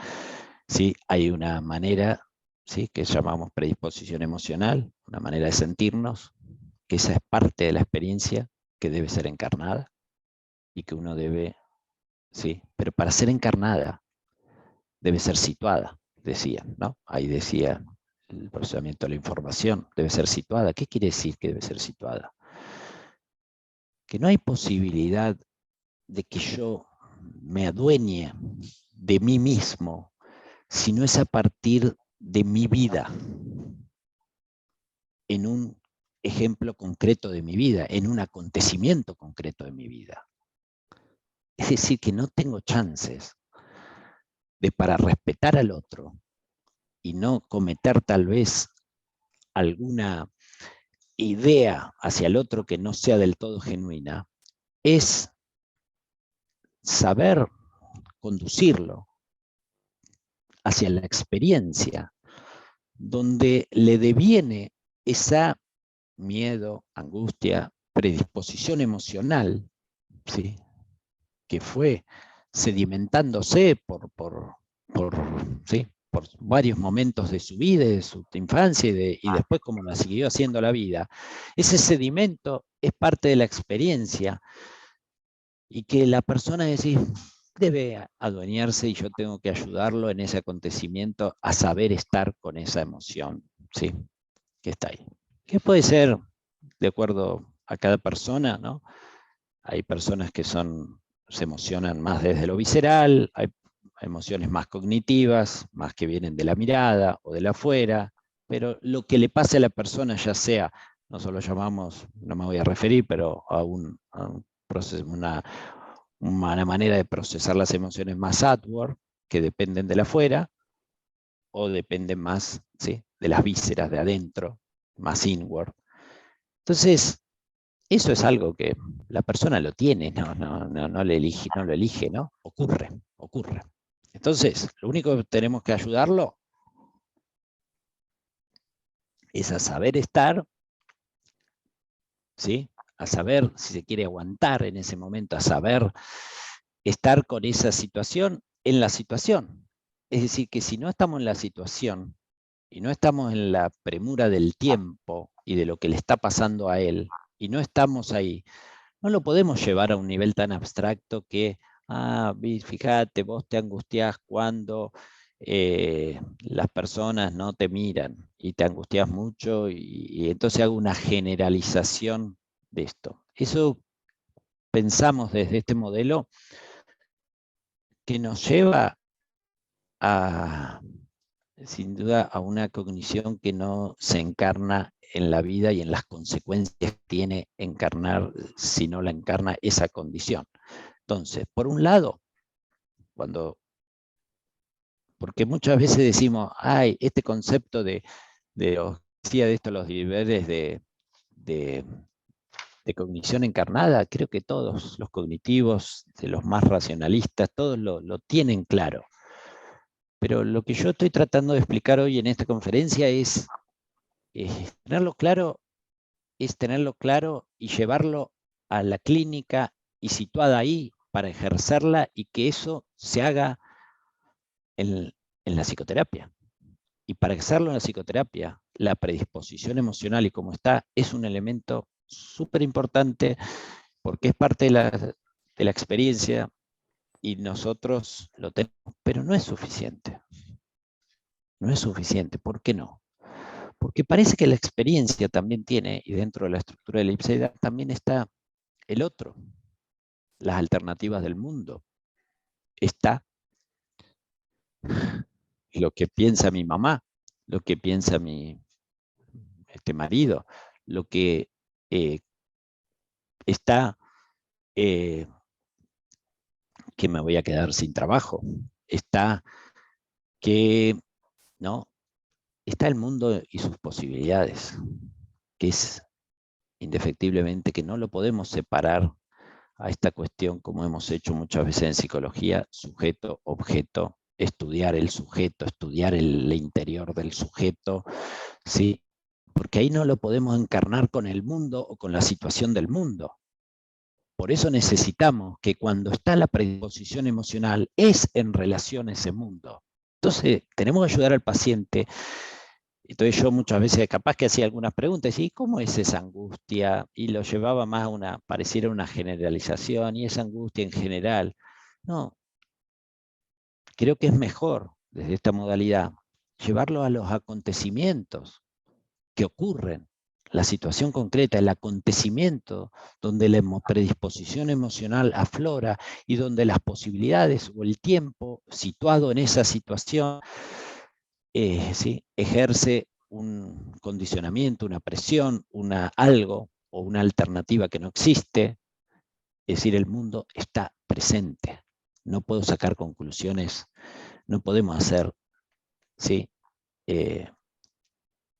¿sí? Hay una manera, ¿sí? Que llamamos predisposición emocional, una manera de sentirnos, que esa es parte de la experiencia que debe ser encarnada y que uno debe, ¿sí? Pero para ser encarnada debe ser situada, decían, ¿no? Ahí decía el procesamiento de la información, debe ser situada. ¿Qué quiere decir que debe ser situada? Que no hay posibilidad de que yo me adueñe de mí mismo, sino es a partir de mi vida, en un ejemplo concreto de mi vida, en un acontecimiento concreto de mi vida. Es decir, que no tengo chances de, para respetar al otro y no cometer tal vez alguna idea hacia el otro que no sea del todo genuina, es saber conducirlo hacia la experiencia donde le deviene esa miedo, angustia, predisposición emocional, ¿sí? Que fue sedimentándose ¿sí? Por varios momentos de su vida, de su infancia y después como la siguió haciendo la vida. Ese sedimento es parte de la experiencia y que la persona debe adueñarse, y yo tengo que ayudarlo en ese acontecimiento a saber estar con esa emoción, ¿sí? Que está ahí. Que puede ser de acuerdo a cada persona, ¿no? Hay personas que se emocionan más desde lo visceral, hay emociones más cognitivas, más que vienen de la mirada o de la afuera, pero lo que le pase a la persona, ya sea, nosotros lo llamamos, no me voy a referir, pero a un proceso, una manera de procesar las emociones más outward, que dependen de la afuera, o dependen más, ¿sí? De las vísceras de adentro, más inward. Entonces, eso es algo que la persona lo tiene, no lo elige, ¿no? Ocurre. Entonces, lo único que tenemos que ayudarlo es a saber estar, ¿sí? A saber, si se quiere, aguantar en ese momento, a saber estar con esa situación en la situación. Es decir, que si no estamos en la situación y no estamos en la premura del tiempo y de lo que le está pasando a él, y no estamos ahí, no lo podemos llevar a un nivel tan abstracto que, fíjate, vos te angustiás cuando las personas no te miran y te angustias mucho, y entonces hago una generalización de esto. Eso pensamos desde este modelo que nos lleva a, sin duda, a una cognición que no se encarna en la vida y en las consecuencias que tiene encarnar, si no la encarna esa condición. Entonces, por un lado, porque muchas veces decimos, este concepto de los niveles de cognición encarnada, creo que todos los cognitivos, de los más racionalistas, todos lo tienen claro. Pero lo que yo estoy tratando de explicar hoy en esta conferencia es tenerlo claro y llevarlo a la clínica y situada ahí para ejercerla, y que eso se haga en la psicoterapia. Y para hacerlo en la psicoterapia, la predisposición emocional y cómo está es un elemento súper importante, porque es parte de la experiencia y nosotros lo tenemos, pero no es suficiente. No es suficiente. ¿Por qué no? Porque parece que la experiencia también tiene, y dentro de la estructura de la ipseidad también está el otro, las alternativas del mundo. Está lo que piensa mi mamá, lo que piensa mi marido, lo que está que me voy a quedar sin trabajo, está que no, está el mundo y sus posibilidades, que es indefectiblemente que no lo podemos separar a esta cuestión, como hemos hecho muchas veces en psicología, sujeto, objeto, estudiar el sujeto, estudiar el interior del sujeto, ¿sí? Porque ahí no lo podemos encarnar con el mundo o con la situación del mundo. Por eso necesitamos que cuando está la predisposición emocional es en relación a ese mundo. Entonces tenemos que ayudar al paciente. Entonces yo muchas veces capaz que hacía algunas preguntas, ¿y cómo es esa angustia? Y lo llevaba más a una, pareciera una generalización, y esa angustia en general. No, creo que es mejor desde esta modalidad llevarlo a los acontecimientos que ocurren, la situación concreta, el acontecimiento donde la predisposición emocional aflora y donde las posibilidades o el tiempo situado en esa situación ¿sí? ejerce un condicionamiento, una presión, algo o una alternativa que no existe. Es decir, el mundo está presente. No puedo sacar conclusiones, no podemos hacer ¿sí?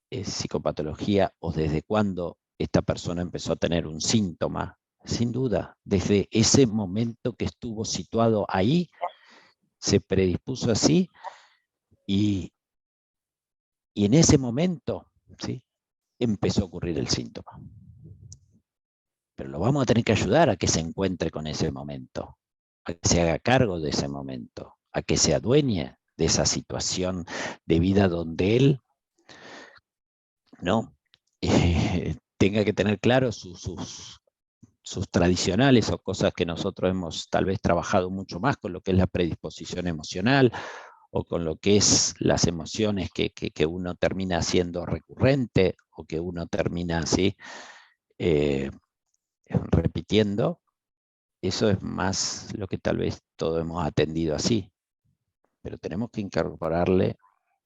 Psicopatología o desde cuándo esta persona empezó a tener un síntoma. Sin duda, desde ese momento que estuvo situado ahí, se predispuso así y en ese momento ¿sí? empezó a ocurrir el síntoma. Pero lo vamos a tener que ayudar a que se encuentre con ese momento, a que se haga cargo de ese momento, a que se adueñe de esa situación de vida donde él ¿no? tenga que tener claro sus tradicionales o cosas que nosotros hemos tal vez trabajado mucho más con lo que es la predisposición emocional o con lo que es las emociones que uno termina siendo recurrente o que uno termina así repitiendo. Eso es más lo que tal vez todos hemos atendido así, pero tenemos que incorporarle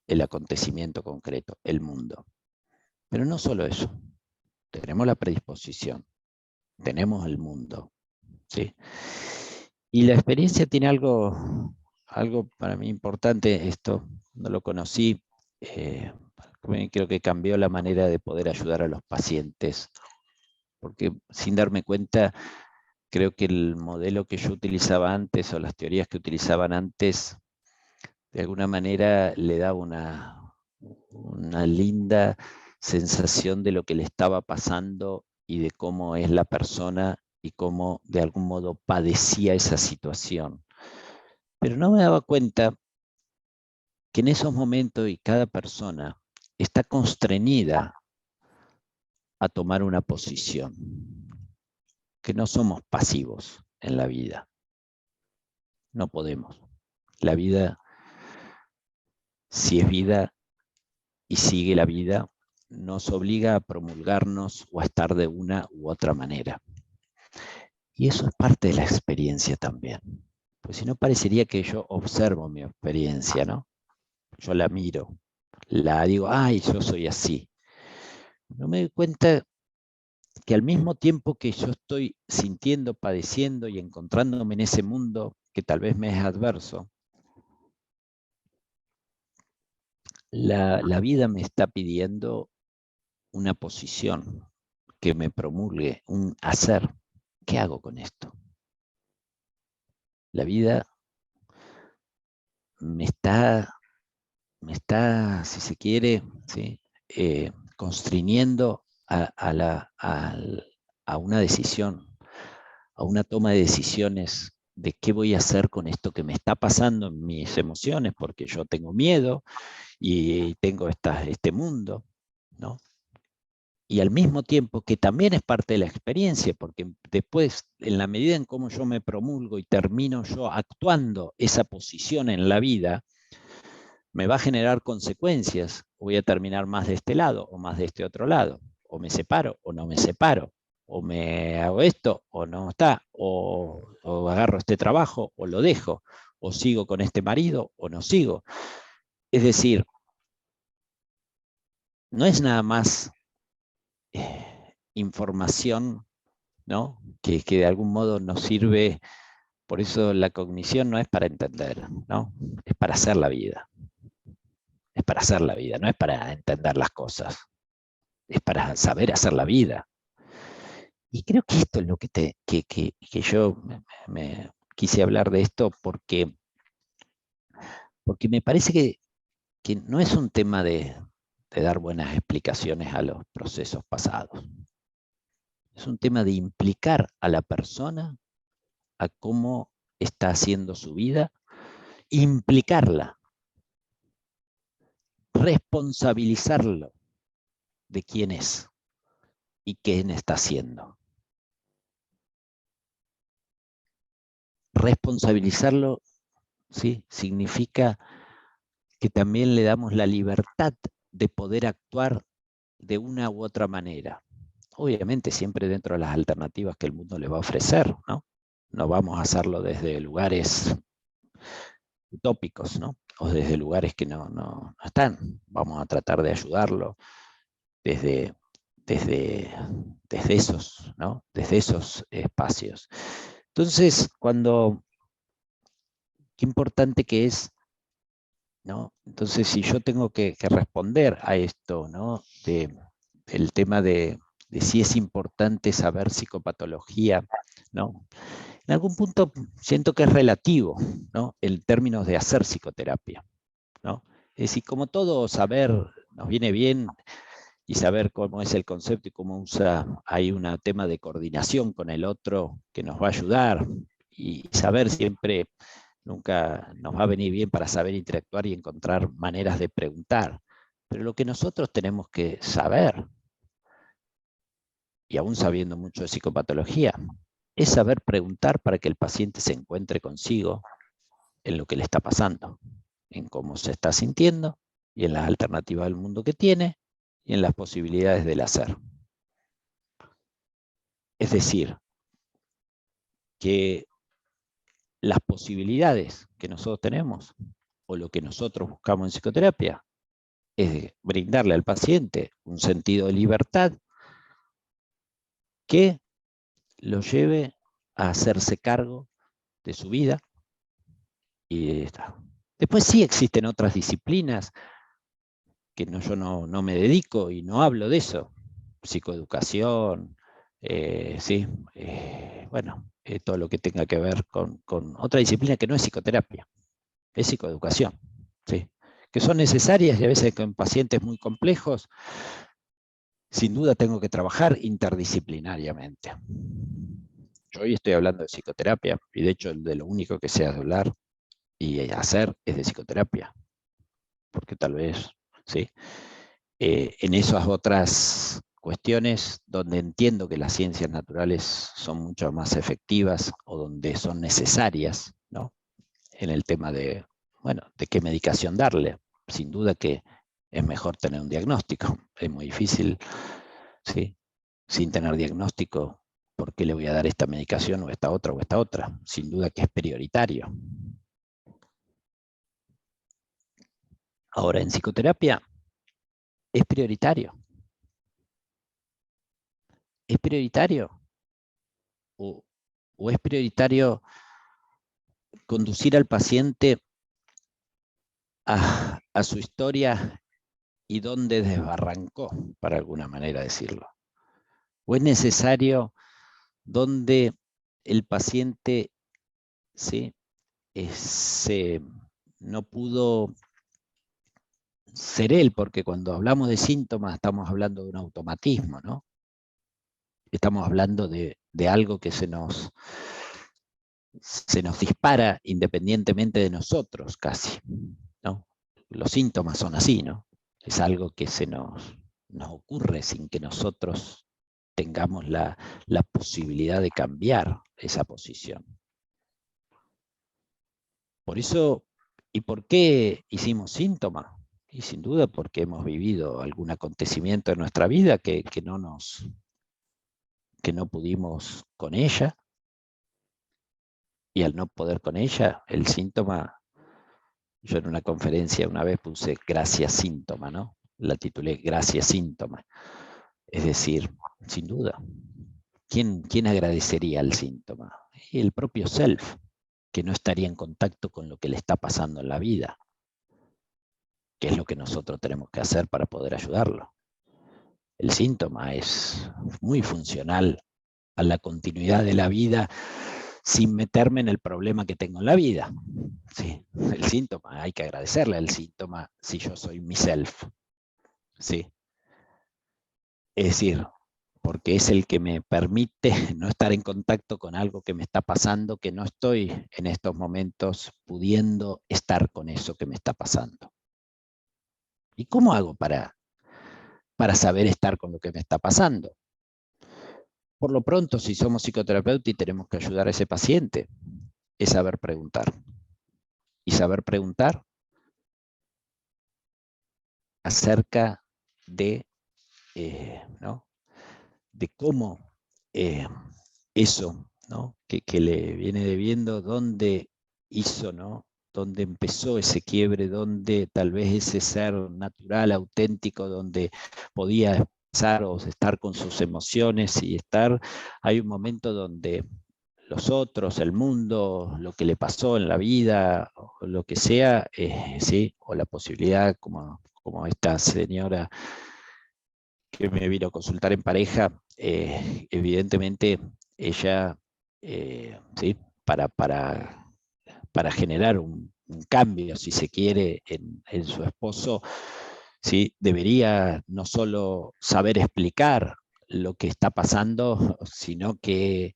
el acontecimiento concreto, el mundo. Pero no solo eso, tenemos la predisposición, tenemos el mundo, ¿sí? Y la experiencia tiene algo para mí importante, esto no lo conocí, creo que cambió la manera de poder ayudar a los pacientes, porque sin darme cuenta, creo que el modelo que yo utilizaba antes o las teorías que utilizaban antes, de alguna manera le daba una linda sensación de lo que le estaba pasando y de cómo es la persona y cómo de algún modo padecía esa situación. Pero no me daba cuenta que en esos momentos y cada persona está constreñida a tomar una posición, que no somos pasivos en la vida. No podemos. La vida, si es vida y sigue la vida, nos obliga a promulgarnos o a estar de una u otra manera. Y eso es parte de la experiencia también. Pues si no, parecería que yo observo mi experiencia, ¿no? Yo la miro, la digo, ay, yo soy así. No me doy cuenta que al mismo tiempo que yo estoy sintiendo, padeciendo y encontrándome en ese mundo que tal vez me es adverso, la vida me está pidiendo una posición que me promulgue, un hacer. ¿Qué hago con esto? La vida me está, si se quiere, ¿sí? Constriñendo a una decisión, a una toma de decisiones de qué voy a hacer con esto que me está pasando en mis emociones, porque yo tengo miedo y tengo este mundo, ¿no? y al mismo tiempo que también es parte de la experiencia, porque después, en la medida en cómo yo me promulgo y termino yo actuando esa posición en la vida, me va a generar consecuencias. Voy a terminar más de este lado o más de este otro lado, o me separo o no me separo, o me hago esto o no está, o agarro este trabajo o lo dejo, o sigo con este marido o no sigo. Es decir, no es nada más información, ¿no? que de algún modo nos sirve. Por eso la cognición no es para entender, ¿no? Es para hacer la vida. Es para hacer la vida, no es para entender las cosas. Es para saber hacer la vida. Y creo que esto es lo que yo me quise hablar de esto porque me parece que no es un tema de dar buenas explicaciones a los procesos pasados. Es un tema de implicar a la persona a cómo está haciendo su vida, implicarla, responsabilizarlo de quién es y quién está haciendo. Responsabilizarlo, ¿sí? Significa que también le damos la libertad de poder actuar de una u otra manera. Obviamente siempre dentro de las alternativas que el mundo le va a ofrecer, ¿no? No vamos a hacerlo desde lugares utópicos, ¿no? O desde lugares que no están. Vamos a tratar de ayudarlo desde esos, ¿no? Desde esos espacios. Entonces, qué importante que es, ¿no? Entonces, si yo tengo que responder a esto, ¿no? El tema de si es importante saber psicopatología, ¿no? En algún punto siento que es relativo, ¿no? En términos de hacer psicoterapia, ¿no? Es decir, como todo saber nos viene bien, y saber cómo es el concepto y cómo hay un tema de coordinación con el otro que nos va a ayudar, y saber siempre nunca nos va a venir bien para saber interactuar y encontrar maneras de preguntar. Pero lo que nosotros tenemos que saber, y aún sabiendo mucho de psicopatología, es saber preguntar para que el paciente se encuentre consigo en lo que le está pasando, en cómo se está sintiendo y en las alternativas del mundo que tiene y en las posibilidades del hacer. Es decir, que las posibilidades que nosotros tenemos o lo que nosotros buscamos en psicoterapia es brindarle al paciente un sentido de libertad que lo lleve a hacerse cargo de su vida. Y después sí existen otras disciplinas que yo no me dedico y no hablo de eso. Psicoeducación, sí, bueno, todo lo que tenga que ver con otra disciplina que no es psicoterapia, es psicoeducación, ¿sí? Que son necesarias y a veces con pacientes muy complejos, sin duda tengo que trabajar interdisciplinariamente. Yo hoy estoy hablando de psicoterapia y de hecho de lo único que sé hablar y hacer es de psicoterapia, porque tal vez, ¿sí? En esas otras cuestiones donde entiendo que las ciencias naturales son mucho más efectivas o donde son necesarias, ¿no? En el tema de, bueno, de qué medicación darle. Sin duda que es mejor tener un diagnóstico. Es muy difícil, ¿sí? Sin tener diagnóstico, ¿por qué le voy a dar esta medicación o esta otra o esta otra? Sin duda que es prioritario. Ahora, en psicoterapia es prioritario. ¿Es prioritario? ¿O es prioritario conducir al paciente a su historia y dónde desbarrancó, para alguna manera decirlo? ¿O es necesario donde el paciente, ¿sí? No pudo ser él? Porque cuando hablamos de síntomas estamos hablando de un automatismo, ¿no? Estamos hablando de algo que se nos dispara independientemente de nosotros, casi, ¿no? Los síntomas son así, ¿no? Es algo que se nos nos ocurre sin que nosotros tengamos la posibilidad de cambiar esa posición. Por eso, ¿y por qué hicimos síntomas? Y sin duda porque hemos vivido algún acontecimiento en nuestra vida que no pudimos con ella, y al no poder con ella, el síntoma, yo en una conferencia una vez puse gracias síntoma, ¿no? La titulé gracias síntoma. Es decir, sin duda, ¿quién agradecería al síntoma? El propio self, que no estaría en contacto con lo que le está pasando en la vida, que es lo que nosotros tenemos que hacer para poder ayudarlo. El síntoma es muy funcional a la continuidad de la vida sin meterme en el problema que tengo en la vida. Sí, el síntoma, hay que agradecerle al síntoma si yo soy mi self. Sí. Es decir, porque es el que me permite no estar en contacto con algo que me está pasando, que no estoy en estos momentos pudiendo estar con eso que me está pasando. ¿Y cómo hago para saber estar con lo que me está pasando? Por lo pronto, si somos psicoterapeutas y tenemos que ayudar a ese paciente, es saber preguntar. Y saber preguntar acerca de, ¿no? de cómo eso, ¿no? que le viene debiendo, dónde hizo, ¿no? Dónde empezó ese quiebre, dónde tal vez ese ser natural, auténtico, donde podía expresar o estar con sus emociones y hay un momento donde los otros, el mundo, lo que le pasó en la vida, o lo que sea, ¿sí? O la posibilidad, como esta señora que me vino a consultar en pareja, evidentemente ella, ¿sí? para generar un cambio, si se quiere, en su esposo, ¿sí? Debería no solo saber explicar lo que está pasando, sino que,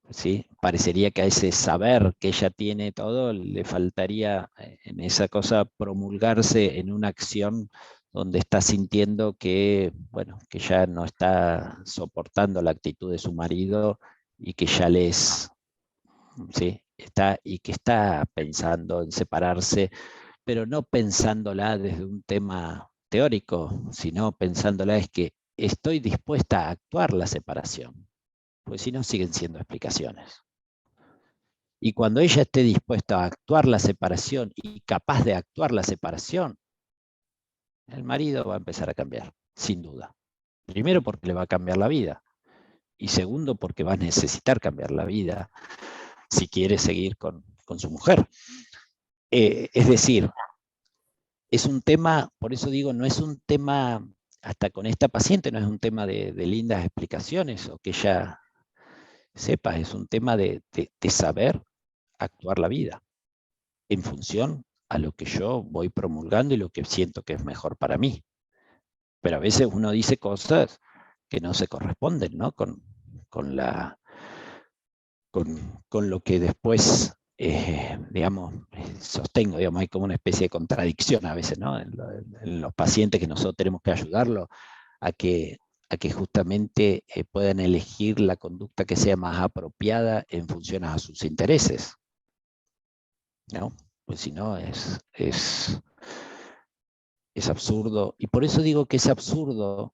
¿sí? Parecería que a ese saber que ella tiene todo, le faltaría en esa cosa promulgarse en una acción donde está sintiendo que, bueno, que ya no está soportando la actitud de su marido y que ya ¿sí? Y que está pensando en separarse, pero no pensándola desde un tema teórico, sino pensándola es que estoy dispuesta a actuar la separación, pues si no siguen siendo explicaciones. Y cuando ella esté dispuesta a actuar la separación y capaz de actuar la separación, el marido va a empezar a cambiar, sin duda. Primero porque le va a cambiar la vida. Y segundo porque va a necesitar cambiar la vida si quiere seguir con su mujer. Es decir, es un tema, por eso digo, no es un tema, hasta con esta paciente, no es un tema de lindas explicaciones o que ella sepa, es un tema de saber actuar la vida en función a lo que yo voy promulgando y lo que siento que es mejor para mí. Pero a veces uno dice cosas que no se corresponden, ¿no? con lo que después, digamos, sostengo, digamos, hay como una especie de contradicción a veces, ¿no? En los pacientes que nosotros tenemos que ayudarlos a que justamente puedan elegir la conducta que sea más apropiada en función a sus intereses, ¿no? Pues si no, es absurdo. Y por eso digo que es absurdo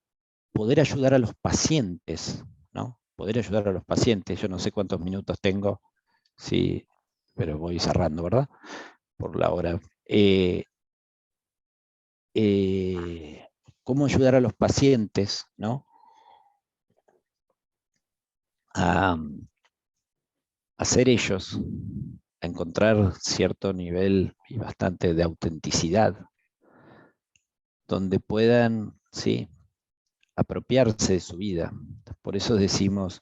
poder ayudar a los pacientes, ¿no? Poder ayudar a los pacientes. Yo no sé cuántos minutos tengo, sí, pero voy cerrando, ¿verdad? Por la hora. ¿Cómo ayudar a los pacientes, ¿no? A ser ellos, a encontrar cierto nivel y bastante de autenticidad, donde puedan, sí, apropiarse de su vida. Por eso decimos,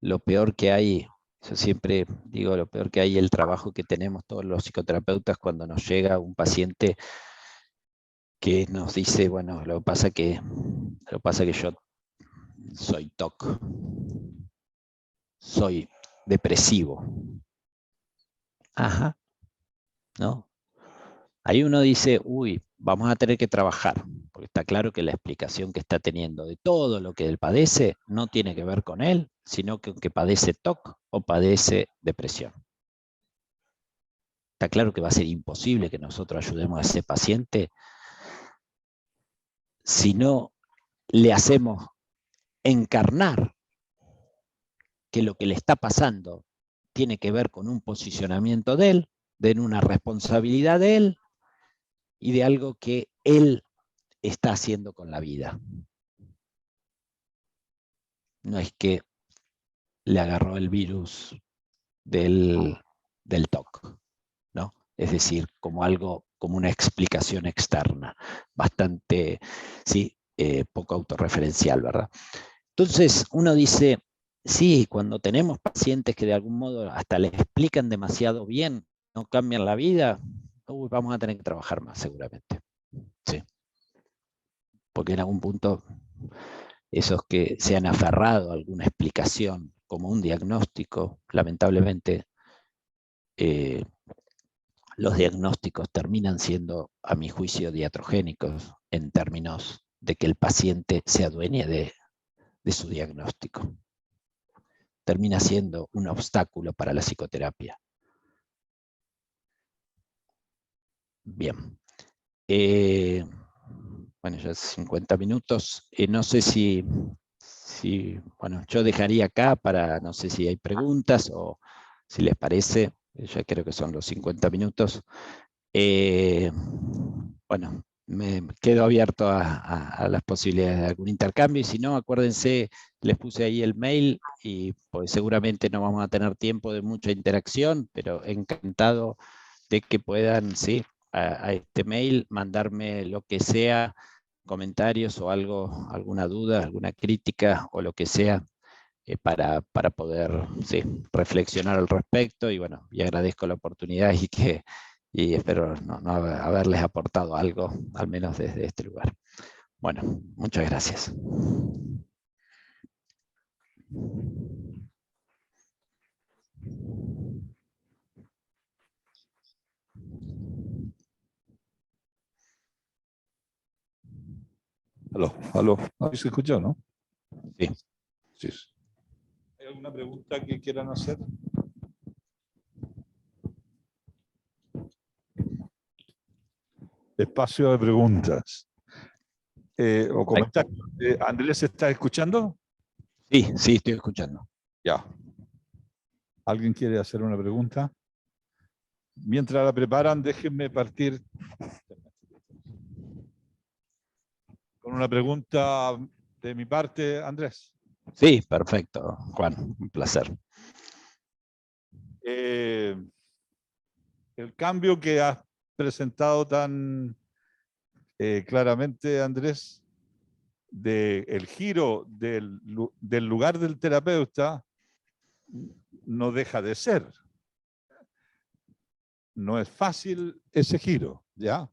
lo peor que hay, yo siempre digo, lo peor que hay es el trabajo que tenemos todos los psicoterapeutas cuando nos llega un paciente que nos dice, bueno, lo que pasa que yo soy TOC, soy depresivo. Ajá, ¿no? Ahí uno dice, uy, vamos a tener que trabajar, porque está claro que la explicación que está teniendo de todo lo que él padece no tiene que ver con él, sino que padece TOC o padece depresión. Está claro que va a ser imposible que nosotros ayudemos a ese paciente si no le hacemos encarnar que lo que le está pasando tiene que ver con un posicionamiento de él, de una responsabilidad de él y de algo que él está haciendo con la vida. No es que le agarró el virus del TOC, ¿no? Es decir, como algo, como una explicación externa, bastante, sí, poco autorreferencial, ¿verdad? Entonces uno dice, sí, cuando tenemos pacientes que de algún modo hasta le explican demasiado bien, no cambian la vida, vamos a tener que trabajar más seguramente. Sí. Porque en algún punto esos que se han aferrado a alguna explicación como un diagnóstico, lamentablemente los diagnósticos terminan siendo, a mi juicio, diatrogénicos en términos de que el paciente se adueñe de su diagnóstico. Termina siendo un obstáculo para la psicoterapia. Bien. Bueno, ya 50 minutos. No sé si, bueno, yo dejaría acá para, no sé si hay preguntas o si les parece, ya creo que son los 50 minutos. Bueno, me quedo abierto a las posibilidades de algún intercambio y si no, acuérdense, les puse ahí el mail y pues seguramente no vamos a tener tiempo de mucha interacción, pero encantado de que puedan, sí, a este mail mandarme lo que sea, comentarios o algo, alguna duda, alguna crítica o lo que sea para poder, sí, reflexionar al respecto y bueno, y agradezco la oportunidad y espero no haberles aportado algo, al menos desde este lugar. Bueno, muchas gracias. Aló. ¿Se escuchó, no? Sí. Sí. ¿Hay alguna pregunta que quieran hacer? Espacio de preguntas. O comentarios. ¿Andrés está escuchando? Sí, estoy escuchando. Ya. ¿Alguien quiere hacer una pregunta? Mientras la preparan, déjenme partir con una pregunta de mi parte, Andrés. Sí, perfecto, Juan, un placer. El cambio que has presentado tan claramente, Andrés, del giro del lugar del terapeuta, no deja de ser. No es fácil ese giro, ¿ya?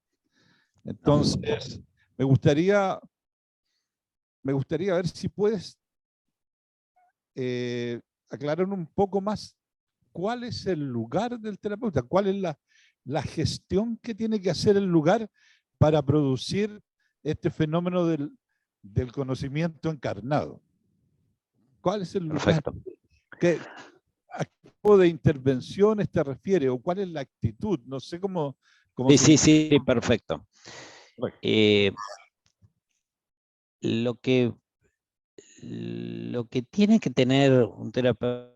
Entonces, me gustaría ver si puedes aclarar un poco más cuál es el lugar del terapeuta, cuál es la gestión que tiene que hacer el lugar para producir este fenómeno del conocimiento encarnado. ¿Cuál es el lugar? Perfecto. ¿A qué tipo de intervenciones te refieres? ¿O cuál es la actitud? No sé cómo Sí, perfecto. Lo que tiene que tener un terapeuta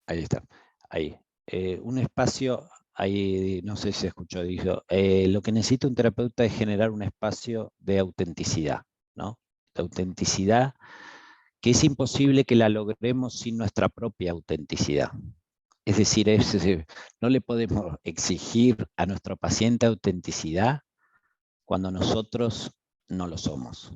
ahí está, ahí. Un espacio, ahí no sé si se escuchó, dijo, lo que necesita un terapeuta es generar un espacio de autenticidad, ¿no? De autenticidad que es imposible que la logremos sin nuestra propia autenticidad. Es decir, no le podemos exigir a nuestro paciente autenticidad cuando nosotros no lo somos.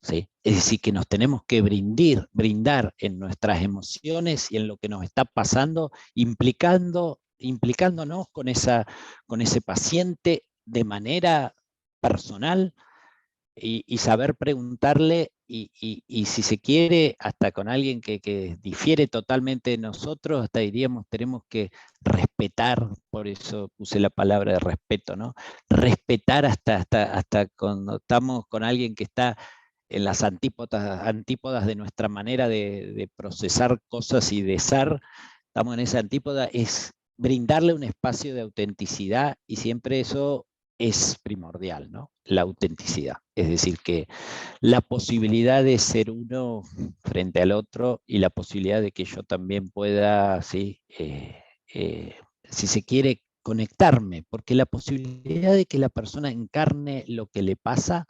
¿Sí? Es decir, que nos tenemos que brindar en nuestras emociones y en lo que nos está pasando, implicándonos con ese paciente de manera personal y saber preguntarle y si se quiere, hasta con alguien que difiere totalmente de nosotros, hasta diríamos, tenemos que respetar, por eso puse la palabra de respeto, ¿no? Respetar hasta cuando estamos con alguien que está en las antípodas de nuestra manera de procesar cosas y de ser, estamos en esa antípoda, es brindarle un espacio de autenticidad, y siempre eso es primordial, ¿no? La autenticidad. Es decir, que la posibilidad de ser uno frente al otro, y la posibilidad de que yo también pueda, ¿sí? Si se quiere, conectarme, porque la posibilidad de que la persona encarne lo que le pasa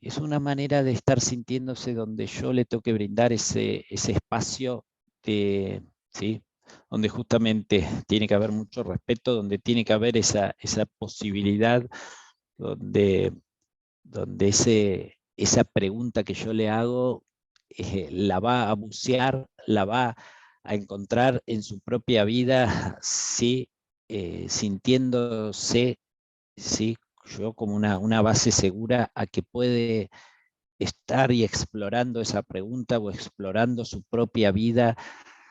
es una manera de estar sintiéndose donde yo le tengo que brindar ese espacio de, ¿sí? Donde justamente tiene que haber mucho respeto, donde tiene que haber esa posibilidad, donde esa pregunta que yo le hago la va a bucear, la va a encontrar en su propia vida, ¿sí? Sintiéndose, ¿sí? Yo como una base segura a que puede estar y explorando esa pregunta o explorando su propia vida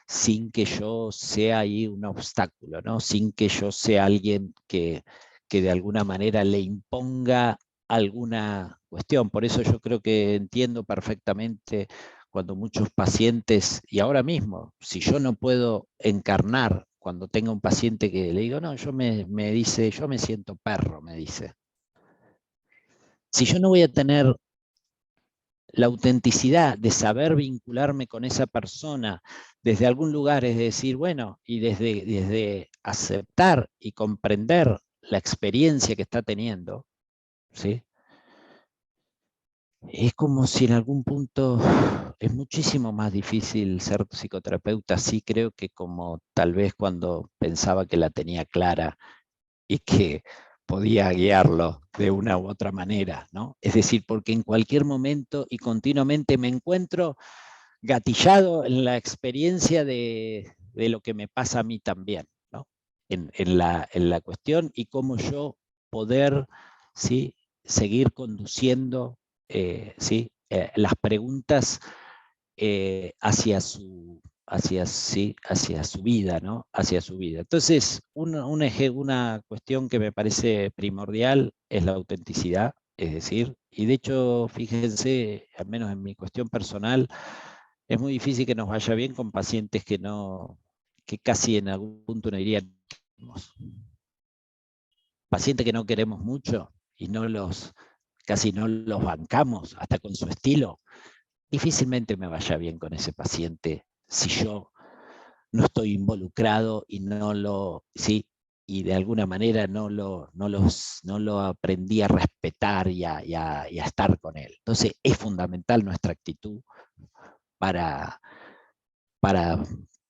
sin que yo sea ahí un obstáculo, ¿no? Sin que yo sea alguien que de alguna manera le imponga alguna cuestión. Por eso yo creo que entiendo perfectamente cuando muchos pacientes, y ahora mismo, si yo no puedo encarnar, cuando tenga un paciente que le digo, no, me dice, yo me siento perro, me dice. Si yo no voy a tener la autenticidad de saber vincularme con esa persona desde algún lugar, es decir, bueno, y desde aceptar y comprender la experiencia que está teniendo, ¿sí? Es como si en algún punto es muchísimo más difícil ser psicoterapeuta, sí creo, que como tal vez cuando pensaba que la tenía clara y que podía guiarlo de una u otra manera, ¿no? Es decir, porque en cualquier momento y continuamente me encuentro gatillado en la experiencia de lo que me pasa a mí también, ¿no? En la cuestión, y cómo yo poder, ¿sí? Seguir conduciendo, ¿sí? Las preguntas hacia su vida, ¿no? Hacia su vida. Entonces, una cuestión que me parece primordial es la autenticidad, es decir, y de hecho, fíjense, al menos en mi cuestión personal, es muy difícil que nos vaya bien con pacientes que casi en algún punto no dirían, pacientes que no queremos mucho y casi no los bancamos, hasta con su estilo. Difícilmente me vaya bien con ese paciente si yo no estoy involucrado y sí, y de alguna manera no lo aprendí a respetar y a estar con él. Entonces es fundamental nuestra actitud para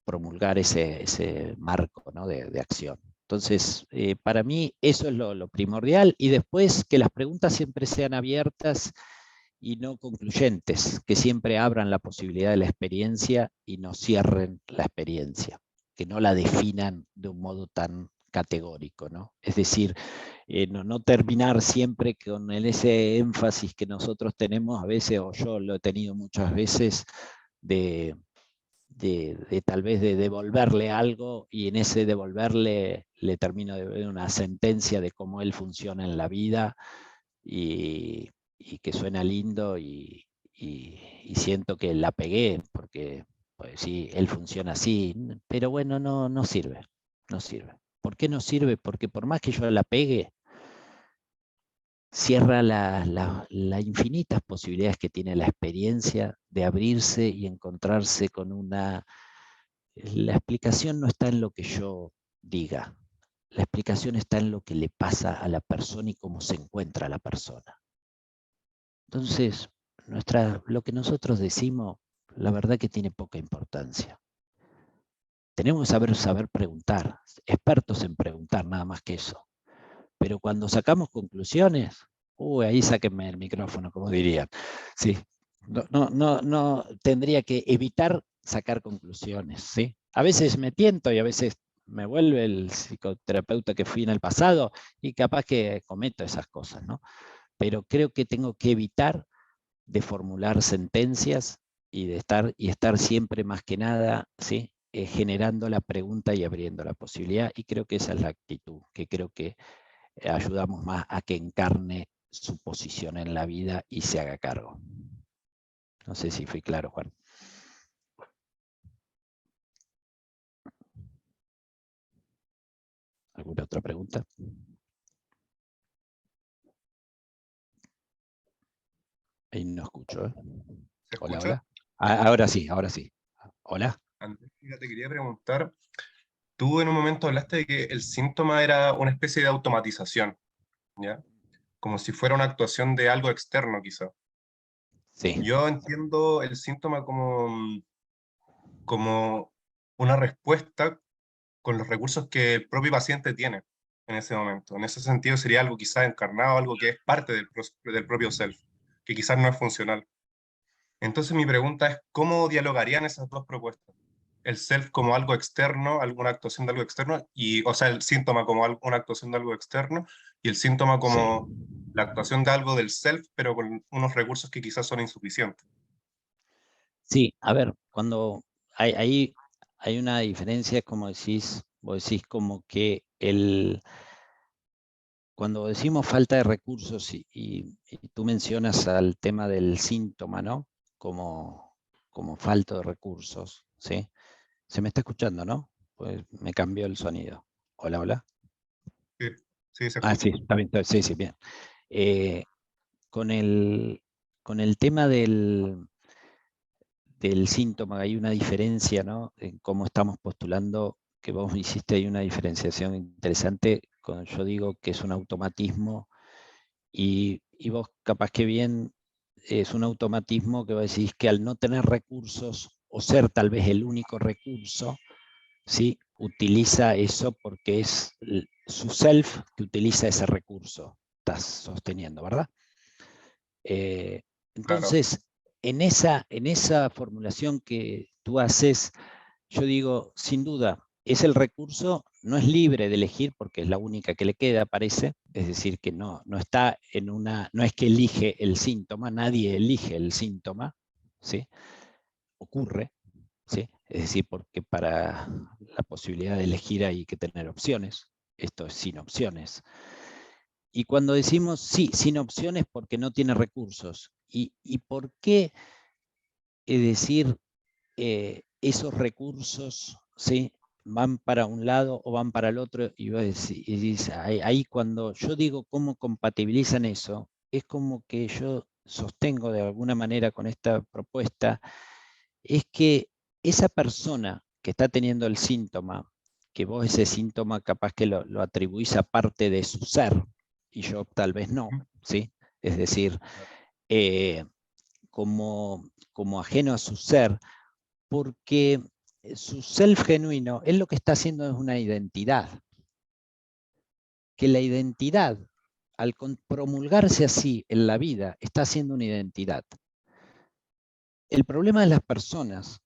promulgar ese marco, ¿no? de acción. Entonces, para mí eso es lo primordial, y después que las preguntas siempre sean abiertas y no concluyentes, que siempre abran la posibilidad de la experiencia y no cierren la experiencia, que no la definan de un modo tan categórico, ¿no? Es decir, no terminar siempre con ese énfasis que nosotros tenemos a veces, o yo lo he tenido muchas veces, de tal vez de devolverle algo, y en ese devolverle le termino de ver una sentencia de cómo él funciona en la vida, y que suena lindo, y siento que la pegué, porque pues sí, él funciona así, pero bueno, no sirve, no sirve. ¿Por qué no sirve? Porque por más que yo la pegue, cierra las infinitas posibilidades que tiene la experiencia de abrirse y encontrarse con una... La explicación no está en lo que yo diga, la explicación está en lo que le pasa a la persona y cómo se encuentra la persona. Entonces, lo que nosotros decimos, la verdad que tiene poca importancia. Tenemos que saber preguntar, expertos en preguntar, nada más que eso. Pero cuando sacamos conclusiones, ahí sáquenme el micrófono, como dirían. Sí, no, tendría que evitar sacar conclusiones, ¿sí? A veces me tiento y a veces me vuelve el psicoterapeuta que fui en el pasado y capaz que cometo esas cosas, ¿no? Pero creo que tengo que evitar de formular sentencias y de estar siempre más que nada, ¿sí? Generando la pregunta y abriendo la posibilidad, y creo que esa es la actitud, que creo que ayudamos más a que encarne su posición en la vida y se haga cargo. No sé si fui claro, Juan. ¿Alguna otra pregunta? Ahí no escucho. ¿Se Hola, escucha? hola. Ahora sí, ahora sí. Hola. Andrés, mira, te quería preguntar, tú en un momento hablaste de que el síntoma era una especie de automatización, ¿ya? Como si fuera una actuación de algo externo, quizá. Sí. Yo entiendo el síntoma como una respuesta con los recursos que el propio paciente tiene en ese momento. En ese sentido sería algo quizás encarnado, algo que es parte del propio self, que quizás no es funcional. Entonces mi pregunta es, ¿cómo dialogarían esas dos propuestas? El self como algo externo, alguna actuación de algo externo, o sea, el síntoma como una actuación de algo externo, y el síntoma como la actuación de algo del self, pero con unos recursos que quizás son insuficientes. Sí, a ver, cuando hay una diferencia, como decís, vos decís como que cuando decimos falta de recursos y tú mencionas al tema del síntoma, ¿no? Como falta de recursos, ¿sí? Se me está escuchando, ¿no? Pues me cambió el sonido. Hola, hola. Sí, sí, se Ah, escucha. sí, está bien, sí, sí, bien. Con el tema del síntoma hay una diferencia, ¿no? En cómo estamos postulando, que vos hiciste, hay una diferenciación interesante cuando yo digo que es un automatismo y vos capaz que bien es un automatismo que vos decís que al no tener recursos o ser tal vez el único recurso, ¿sí? Utiliza eso porque es su self que utiliza ese recurso, estás sosteniendo, ¿verdad? Claro, Entonces, en esa formulación que tú haces, yo digo, sin duda, es el recurso, no es libre de elegir porque es la única que le queda, parece, es decir, que no está en no es que elige el síntoma, nadie elige el síntoma, ¿sí? Ocurre, ¿sí? Es decir, porque para la posibilidad de elegir hay que tener opciones, esto es sin opciones. Y cuando decimos, sí, sin opciones porque no tiene recursos. ¿Y por qué decir esos recursos, ¿sí? Van para un lado o van para el otro? Y dice, ahí cuando yo digo cómo compatibilizan eso, es como que yo sostengo de alguna manera con esta propuesta, es que esa persona que está teniendo el síntoma, que vos ese síntoma capaz que lo atribuís a parte de su ser, y yo tal vez no, ¿sí? Es decir, como ajeno a su ser, porque su self genuino, él lo que está haciendo es una identidad, que la identidad, al promulgarse así en la vida, está haciendo una identidad. El problema de las personas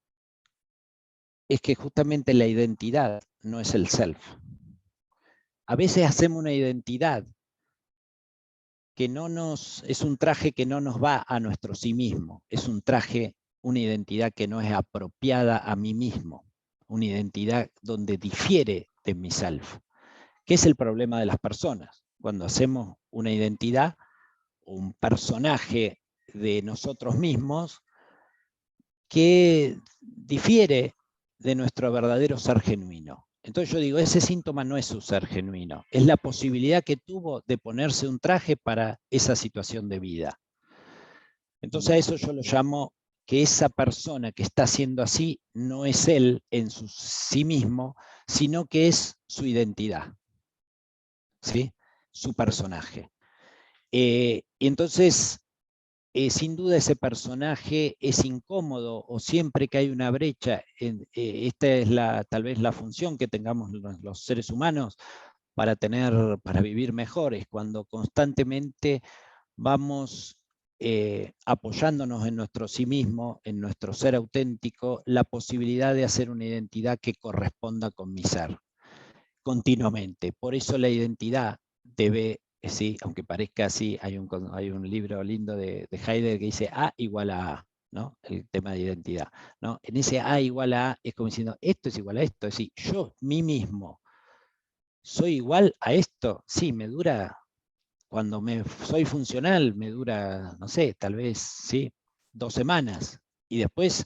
es que justamente la identidad no es el self. A veces hacemos una identidad que es un traje que no nos va a nuestro sí mismo, es un traje, una identidad que no es apropiada a mí mismo, una identidad donde difiere de mi self. ¿Qué es el problema de las personas? Cuando hacemos una identidad, un personaje de nosotros mismos que difiere de nuestro verdadero ser genuino. Entonces yo digo, ese síntoma no es su ser genuino, es la posibilidad que tuvo de ponerse un traje para esa situación de vida. Entonces a eso yo lo llamo que esa persona que está haciendo así no es él en sí mismo, sino que es su identidad, ¿sí? Su personaje. Y entonces, sin duda ese personaje es incómodo, o siempre que hay una brecha, esta es tal vez la función que tengamos los seres humanos para vivir mejores, cuando constantemente vamos apoyándonos en nuestro sí mismo, en nuestro ser auténtico, la posibilidad de hacer una identidad que corresponda con mi ser, continuamente. Por eso la identidad debe sí, aunque parezca así, hay un libro lindo de Heidegger que dice A igual a A, ¿no? El tema de identidad, ¿no? En ese A igual a A es como diciendo, esto es igual a esto, es decir, yo, mí mismo, soy igual a esto, sí, me dura, cuando soy funcional, me dura, no sé, tal vez, sí, 2 semanas, y después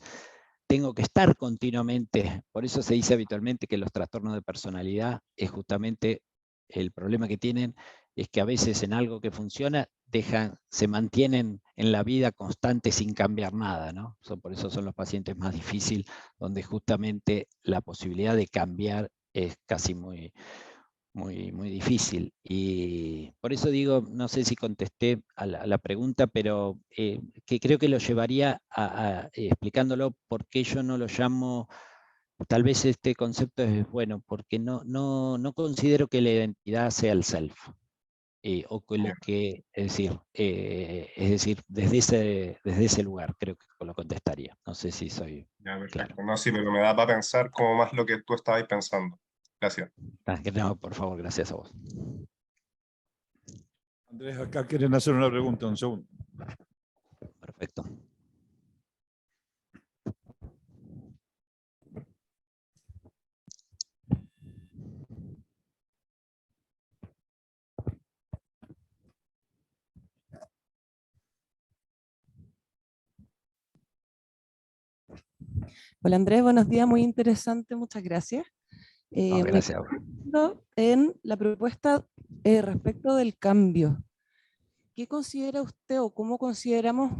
tengo que estar continuamente, por eso se dice habitualmente que los trastornos de personalidad es justamente el problema que tienen, es que a veces en algo que funciona se mantienen en la vida constante sin cambiar nada, ¿no? Por eso son los pacientes más difíciles, donde justamente la posibilidad de cambiar es casi muy difícil. Y por eso digo, no sé si contesté a la pregunta, pero que creo que lo llevaría explicándolo por qué yo no lo llamo, tal vez este concepto es bueno, porque no considero que la identidad sea el self. O que lo que, es decir, desde ese lugar creo que lo contestaría. No sé si soy Ya, perfecto. claro. No, sí, pero me da para pensar como más lo que tú estabas pensando. Gracias. No, por favor, gracias a vos. Andrés, acá quieren hacer una pregunta, un segundo. Perfecto. Hola Andrés, buenos días, muy interesante, muchas gracias. No, Me gracias a vos. quedo en la propuesta respecto del cambio. ¿Qué considera usted o cómo consideramos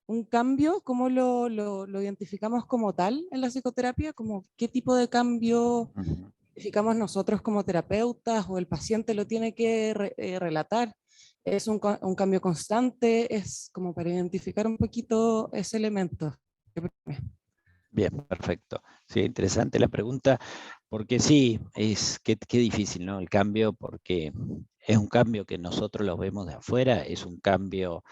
un cambio? ¿Cómo lo identificamos como tal en la psicoterapia? ¿Como qué tipo de cambio Ujú. identificamos nosotros como terapeutas o el paciente lo tiene que relatar? ¿Es un cambio constante? Es como para identificar un poquito ese elemento. Bien, perfecto. Sí, interesante la pregunta, porque sí, qué difícil, ¿no? El cambio, porque es un cambio que nosotros lo vemos de afuera, es un cambio,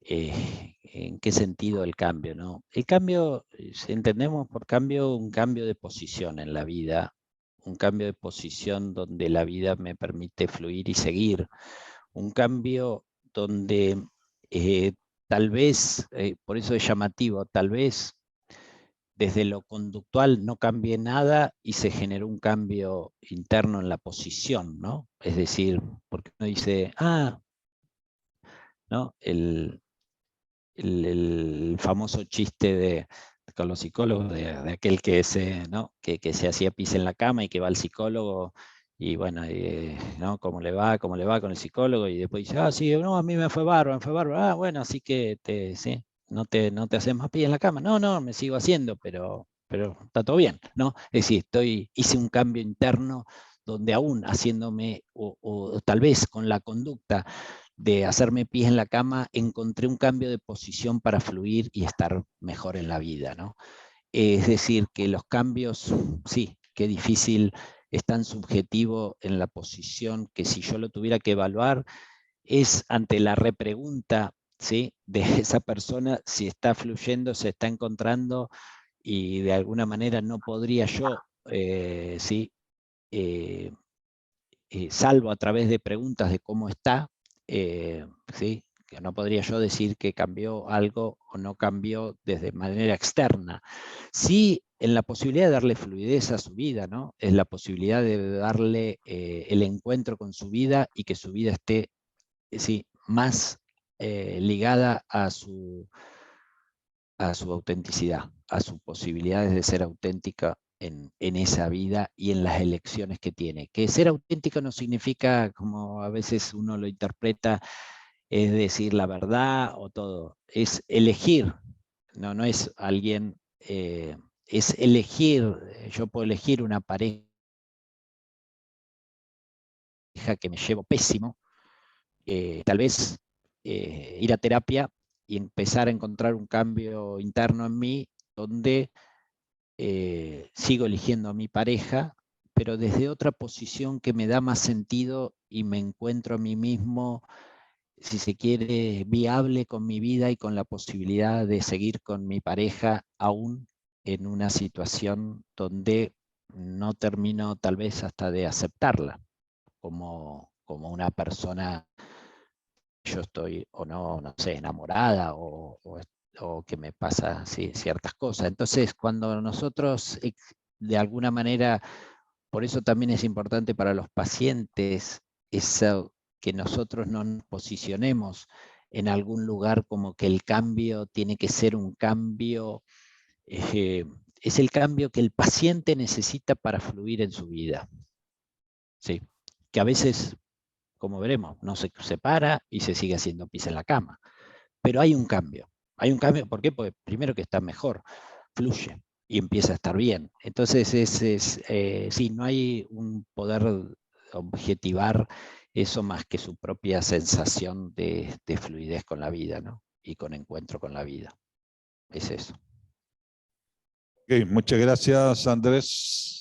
¿en qué sentido el cambio, no? El cambio, si entendemos por cambio, un cambio de posición en la vida, un cambio de posición donde la vida me permite fluir y seguir, un cambio donde tal vez, por eso es llamativo, tal vez desde lo conductual no cambie nada y se generó un cambio interno en la posición, ¿no? Es decir, porque uno dice, ¿no? El famoso chiste con los psicólogos de aquel que ¿no? que se hacía pis en la cama y que va al psicólogo y bueno, ¿no? ¿Cómo le va con el psicólogo? Y después dice, sí, no, a mí me fue bárbaro, bueno, así que sí, no te haces más pis en la cama. No, me sigo haciendo, pero está todo bien, ¿no? Es decir, hice un cambio interno donde aún haciéndome, o tal vez con la conducta de hacerme pis en la cama, encontré un cambio de posición para fluir y estar mejor en la vida, ¿no? Es decir, que los cambios, sí, qué difícil, es tan subjetivo en la posición que si yo lo tuviera que evaluar, es ante la repregunta, ¿sí? De esa persona, si está fluyendo, se está encontrando y de alguna manera no podría yo, ¿sí? Salvo a través de preguntas de cómo está, ¿sí? Que no podría yo decir que cambió algo o no cambió desde manera externa. Sí, en la posibilidad de darle fluidez a su vida, ¿no? Es la posibilidad de darle el encuentro con su vida y que su vida esté sí, más ligada a su autenticidad, a sus posibilidades de ser auténtica en esa vida y en las elecciones que tiene. Que ser auténtico no significa, como a veces uno lo interpreta, es decir la verdad o todo. Es elegir, no es alguien, es elegir, yo puedo elegir una pareja que me llevo pésimo, tal vez ir a terapia y empezar a encontrar un cambio interno en mí donde sigo eligiendo a mi pareja, pero desde otra posición que me da más sentido y me encuentro a mí mismo, si se quiere, viable con mi vida y con la posibilidad de seguir con mi pareja aún en una situación donde no termino tal vez hasta de aceptarla como como una persona, yo estoy o no, no sé, enamorada o que me pasa ciertas cosas. Entonces, cuando nosotros de alguna manera, por eso también es importante para los pacientes eso, que nosotros no nos posicionemos en algún lugar como que el cambio tiene que ser un cambio, es el cambio que el paciente necesita para fluir en su vida. ¿Sí? Que a veces, como veremos, no se separa y se sigue haciendo pis en la cama. Pero hay un cambio. Hay un cambio, ¿por qué? Porque primero que está mejor, fluye y empieza a estar bien. Entonces, sí, no hay un poder objetivar eso más que su propia sensación de fluidez con la vida, ¿no? Y con encuentro con la vida. Es eso. Ok, muchas gracias, Andrés.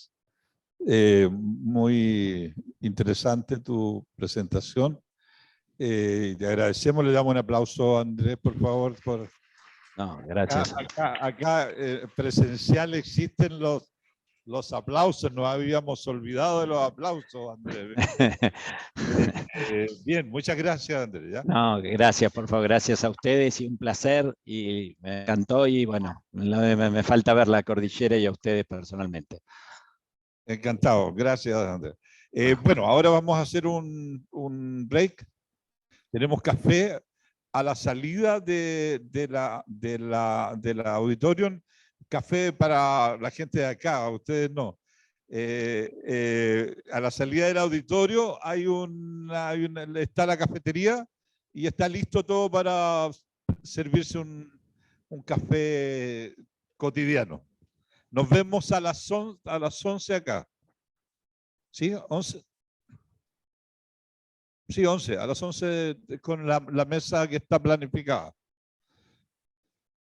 Muy interesante tu presentación. Te agradecemos, le damos un aplauso a Andrés, por favor. No, gracias. Acá presencial existen los aplausos, nos habíamos olvidado de los aplausos, Andrés. Bien, muchas gracias, Andrés. ¿Ya? No, gracias, por favor, gracias a ustedes y un placer y me encantó y bueno, me falta ver la cordillera y a ustedes personalmente. Encantado, gracias, Andrés. Bueno, ahora vamos a hacer un break. Tenemos café a la salida de la auditorium, café para la gente de acá, ustedes no. A la salida del auditorio está la cafetería y está listo todo para servirse un café cotidiano. Nos vemos a las 11 acá. ¿Sí? 11. Sí, 11. A las 11 con la mesa que está planificada.